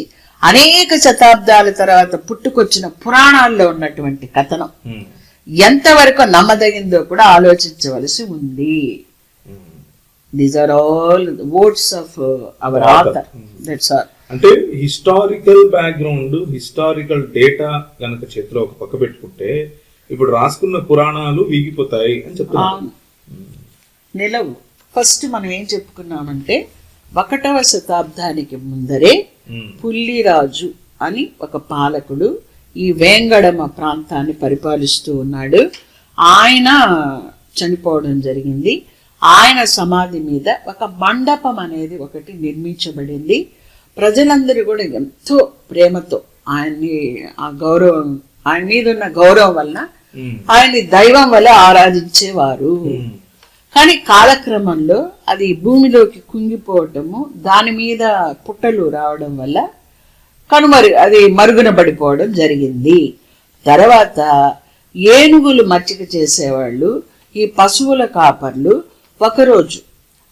[SPEAKER 2] అనేక శతాబ్దాల తర్వాత పుట్టుకొచ్చిన పురాణాల్లో ఉన్నటువంటి కథనం ఎంతవరకు నమ్మదగిందో కూడా ఆలోచించవలసి ఉంది. These are all words of our author. That's all.
[SPEAKER 1] అంటే హిస్టారికల్ బ్యాక్గ్రౌండ్, హిస్టారికల్ డేటా గనక చేతిలో ఒక పక్క పెట్టుకుంటే ఇప్పుడు రాసుకున్న పురాణాలు వీగిపోతాయి అని చెప్తున్నాను.
[SPEAKER 2] నిలవు. ఫస్ట్ మనం ఏం చెప్పుకున్నామంటే 1వ శతాబ్దానికి ముందరే పుల్లిరాజు అని ఒక పాలకుడు ఈ వేంగడమ ప్రాంతాన్ని పరిపాలిస్తూ ఉన్నాడు. ఆయన చనిపోవడం జరిగింది. ఆయన సమాధి మీద ఒక మండపం అనేది ఒకటి నిర్మించబడింది. ప్రజలందరూ కూడా ఎంతో ప్రేమతో ఆయన్ని, ఆ గౌరవం, ఆయన మీద ఉన్న గౌరవం వలన ఆయన్ని దైవం వల్ల ఆరాధించేవారు. కానీ కాలక్రమంలో అది భూమిలోకి కుంగిపోవటము, దాని మీద పుట్టలు రావడం వల్ల అది మరుగున పడిపోవడం జరిగింది. తర్వాత ఏనుగులు మచ్చిక చేసేవాళ్ళు, ఈ పశువుల కాపర్లు ఒకరోజు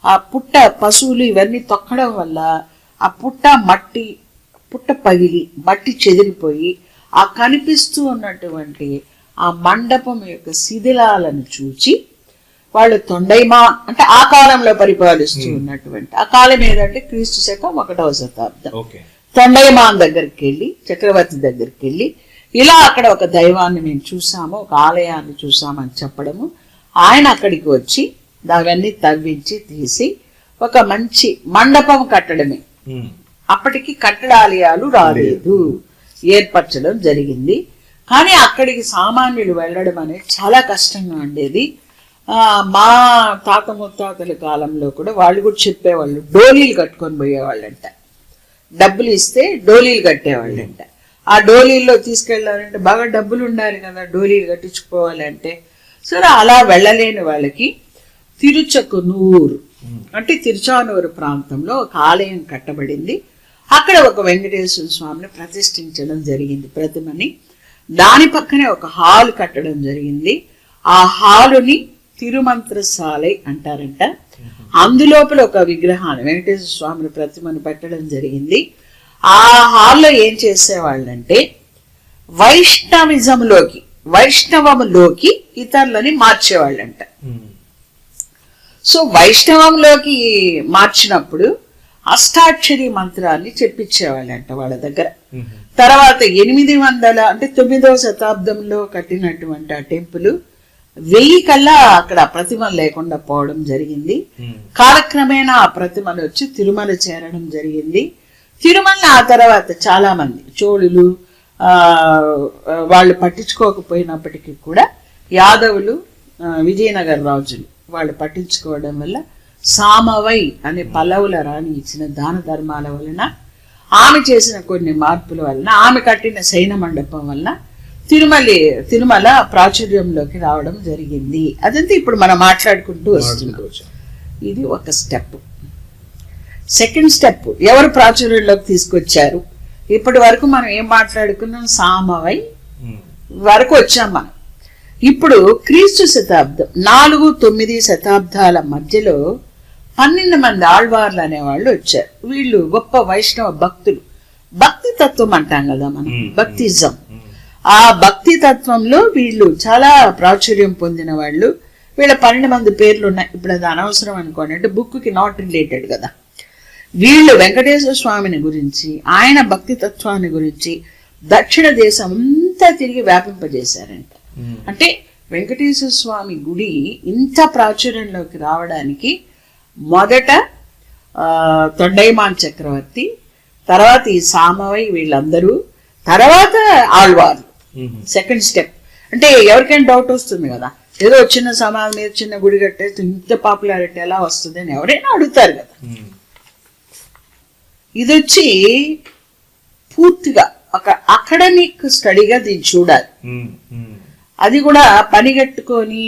[SPEAKER 2] ఆ పశువులు ఇవన్నీ తొక్కడం వల్ల ఆ పుట్ట పగిలి మట్టి చెదిరిపోయి ఆ కనిపిస్తూ ఉన్నటువంటి ఆ మండపం యొక్క శిథిలాలను చూచి వాళ్ళు తొండైమా అంటే ఆ కాలంలో పరిపాలిస్తూ ఉన్నటువంటి, ఆ కాలం ఏదంటే క్రీస్తు శకం 1వ శతాబ్దం, తొండైమాన్ దగ్గరికి వెళ్ళి, చక్రవర్తి దగ్గరికి వెళ్ళి ఇలా అక్కడ ఒక దైవాన్ని మేము చూసాము, ఒక ఆలయాన్ని చూసామని చెప్పడము, ఆయన అక్కడికి వచ్చి అవన్నీ తవ్వించి తీసి ఒక మంచి మండపం కట్టడమే. అప్పటికి కట్టడాలయాలు రాలేదు, ఏర్పరచడం జరిగింది. కానీ అక్కడికి సామాన్యులు వెళ్ళడం అనేది చాలా కష్టంగా ఉండేది. మా తాత ముత్తాతల కాలంలో కూడా వాళ్ళు కూడా చెప్పేవాళ్ళు, డోలీలు కట్టుకొని పోయేవాళ్ళంట. డబ్బులు ఇస్తే డోలీలు కట్టేవాళ్ళంట. ఆ డోలీల్లో తీసుకెళ్ళాలంటే బాగా డబ్బులు ఉండాలి కదా డోలీలు కట్టించుకోవాలంటే. సరే అలా వెళ్ళలేని వాళ్ళకి తిరుచకునూరు అంటే తిరుచానూరు ప్రాంతంలో ఒక ఆలయం కట్టబడింది. అక్కడ ఒక వెంకటేశ్వర స్వామిని ప్రతిష్ఠించడం జరిగింది, ప్రతిమని. దాని పక్కనే ఒక హాల్ కట్టడం జరిగింది. ఆ హాలుని తిరుమంత్రశాలై అంటారంట. అందులోపల ఒక విగ్రహాన్ని, వెంకటేశ్వర స్వామిని ప్రతిమను పెట్టడం జరిగింది. ఆ హాల్లో ఏం చేసేవాళ్ళంటే వైష్ణవములోకి ఇతరులని మార్చేవాళ్ళంట. సో వైష్ణవంలోకి మార్చినప్పుడు అష్టాక్షరి మంత్రాన్ని చెప్పించేవాళ్ళంట వాళ్ళ దగ్గర. తర్వాత 800 అంటే 9వ శతాబ్దంలో కట్టినటువంటి ఆ టెంపుల్ 1000 కల్లా అక్కడ ప్రతిమ లేకుండా పోవడం జరిగింది. కాలక్రమేణా ఆ ప్రతిమలు వచ్చి తిరుమల చేరడం జరిగింది. తిరుమల ఆ తర్వాత చాలా మంది చోళులు వాళ్ళు పట్టించుకోకపోయినప్పటికీ కూడా యాదవులు, విజయనగర రాజులు వాళ్ళు పట్టించుకోవడం వల్ల సామవై అనే పల్లవుల రాణి ఇచ్చిన దాన ధర్మాల వలన, ఆమె చేసిన కొన్ని మార్పుల వలన, ఆమె కట్టిన శయన మండపం వలన తిరుమల ప్రాచుర్యంలోకి రావడం జరిగింది. అదంతా ఇప్పుడు మనం మాట్లాడుకుంటూ వస్తున్నాం. ఇది ఒక స్టెప్. సెకండ్ స్టెప్, ఎవరు ప్రాచుర్యంలోకి తీసుకొచ్చారు? ఇప్పటి వరకు మనం ఏం మాట్లాడుకున్నాం? సామవై వరకు వచ్చాం మనం. ఇప్పుడు క్రీస్తు శతాబ్దం 4-9 శతాబ్దాల మధ్యలో 12 మంది ఆళ్వార్లు అనేవాళ్ళు వచ్చారు. వీళ్ళు గొప్ప వైష్ణవ భక్తులు. భక్తి తత్వం అంటాం కదా మనం, భక్తిజం. ఆ భక్తి తత్వంలో వీళ్ళు చాలా ప్రాచుర్యం పొందిన వాళ్ళు. వీళ్ళ 12 మంది పేర్లు ఉన్నాయి. ఇప్పుడు అది అనవసరం అనుకోండి, అంటే బుక్కి నాట్ రిలేటెడ్ కదా. వీళ్ళు వెంకటేశ్వర స్వామిని గురించి, ఆయన భక్తి తత్వాన్ని గురించి దక్షిణ దేశం అంతా తిరిగి వ్యాపింపజేశారంట. అంటే వెంకటేశ్వర స్వామి గుడి ఇంత ప్రాచుర్యంలోకి రావడానికి మొదట తొండైమాన్ చక్రవర్తి, తర్వాత ఈ సామవై, వీళ్ళందరూ, తర్వాత ఆళ్వార్లు. Second step. అంటే ఎవరికైనా డౌట్ వస్తుంది కదా, ఏదో చిన్న సమాధి మీద చిన్న గుడి కట్టేస్తే ఇంత పాపులారిటీ ఎలా వస్తుంది అని ఎవరైనా అడుగుతారు కదా. ఇది వచ్చి పూర్తిగా ఒక అకాడమిక్ స్టడీగా దీన్ని చూడాలి. అది కూడా పనిగట్టుకొని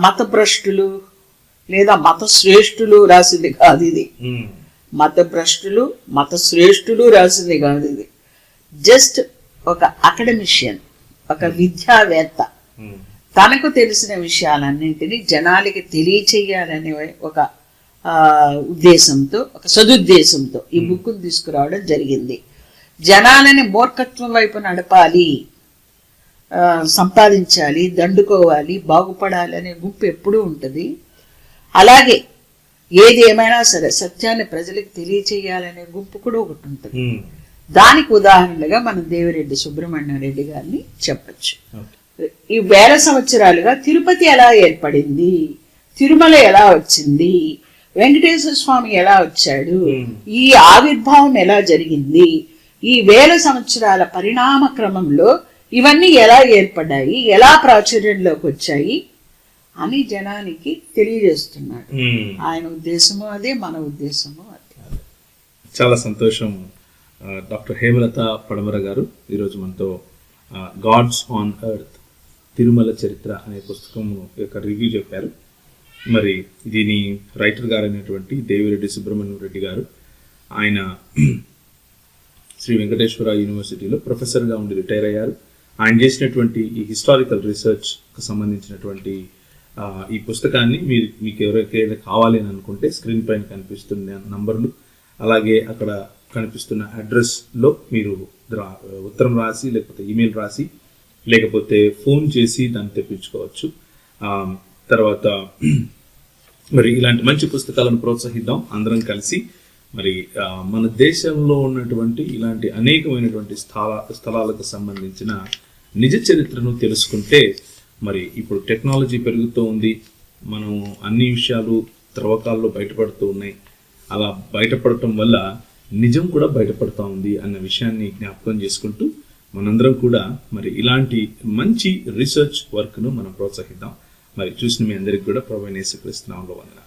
[SPEAKER 2] మత భ్రష్టులు లేదా మత శ్రేష్ఠులు రాసింది కాదు ఇది. మత భ్రష్టులు, మత శ్రేష్ఠులు రాసింది కాదు ఇది. జస్ట్ ఒక అకాడమిషియన్, ఒక విద్యావేత్త తనకు తెలిసిన విషయాలన్నింటినీ జనాలకి తెలియచేయాలనే ఒక ఉద్దేశంతో, ఒక సదుద్దేశంతో ఈ బుక్ను తీసుకురావడం జరిగింది. జనాలని మూర్ఖత్వం వైపు నడపాలి, సంపాదించాలి, దండుకోవాలి, బాగుపడాలి అనే గుంపు ఎప్పుడూ ఉంటుంది. అలాగే ఏది ఏమైనా సరే సత్యాన్ని ప్రజలకు తెలియచేయాలనే గుంపు కూడా ఒకటి ఉంటుంది. దానికి ఉదాహరణగా మనం దేవిరెడ్డి సుబ్రహ్మణ్యం రెడ్డి గారిని చెప్పచ్చు. ఈ 1000 సంవత్సరాలుగా తిరుపతి ఎలా ఏర్పడింది, తిరుమల ఎలా వచ్చింది, వెంకటేశ్వర స్వామి ఎలా వచ్చాడు, ఈ ఆవిర్భావం ఎలా జరిగింది, ఈ 1000 సంవత్సరాల పరిణామ క్రమంలో ఇవన్నీ ఎలా ఏర్పడ్డాయి, ఎలా ప్రాచుర్యంలోకి వచ్చాయి అని జనానికి తెలియజేస్తున్నాడు. ఆయన ఉద్దేశము అదే, మన ఉద్దేశము అదే.
[SPEAKER 1] చాలా సంతోషం. డాక్టర్ హేమలత పడమర గారు ఈరోజు మనతో గాడ్స్ ఆన్ ఎర్త్ తిరుమల చరిత్ర అనే పుస్తకం యొక్క రివ్యూ చెప్పారు. మరి దీని రైటర్ గారు అయినటువంటి దేవిరెడ్డి సుబ్రహ్మణ్యం రెడ్డి గారు, ఆయన శ్రీ వెంకటేశ్వర యూనివర్సిటీలో ప్రొఫెసర్గా ఉండి రిటైర్ అయ్యారు. ఆయన చేసినటువంటి ఈ హిస్టారికల్ రీసెర్చ్కి సంబంధించినటువంటి ఈ పుస్తకాన్ని మీకు ఎవరికైనా కావాలి అని అనుకుంటే స్క్రీన్ పైన కనిపిస్తున్న నంబర్లు, అలాగే అక్కడ కనిపిస్తున్న అడ్రస్లో మీరు ఉత్తరం రాసి, లేకపోతే ఈమెయిల్ రాసి, లేకపోతే ఫోన్ చేసి దాన్ని తెప్పించుకోవచ్చు. తర్వాత మరి ఇలాంటి మంచి పుస్తకాలను ప్రోత్సహిద్దాం అందరం కలిసి. మరి మన దేశంలో ఉన్నటువంటి ఇలాంటి అనేకమైనటువంటి స్థలాలకు సంబంధించిన నిజ చరిత్రను తెలుసుకుంటే, మరి ఇప్పుడు టెక్నాలజీ పెరుగుతూ ఉంది, మనం అన్ని విషయాలు త్రవ్వకాల్లో బయటపడుతూ ఉన్నాయి. అలా బయటపడటం వల్ల నిజం కూడా బయటపడుతూ ఉంది అన్న విషయాన్ని జ్ఞాపకం చేసుకుంటూ మనందరం కూడా మరి ఇలాంటి మంచి రీసెర్చ్ వర్క్ను మనం ప్రోత్సహిద్దాం. మరి చూసిన మీ అందరికి కూడా ప్రభువైన యేసుక్రీస్తు నామములో వందనాలు.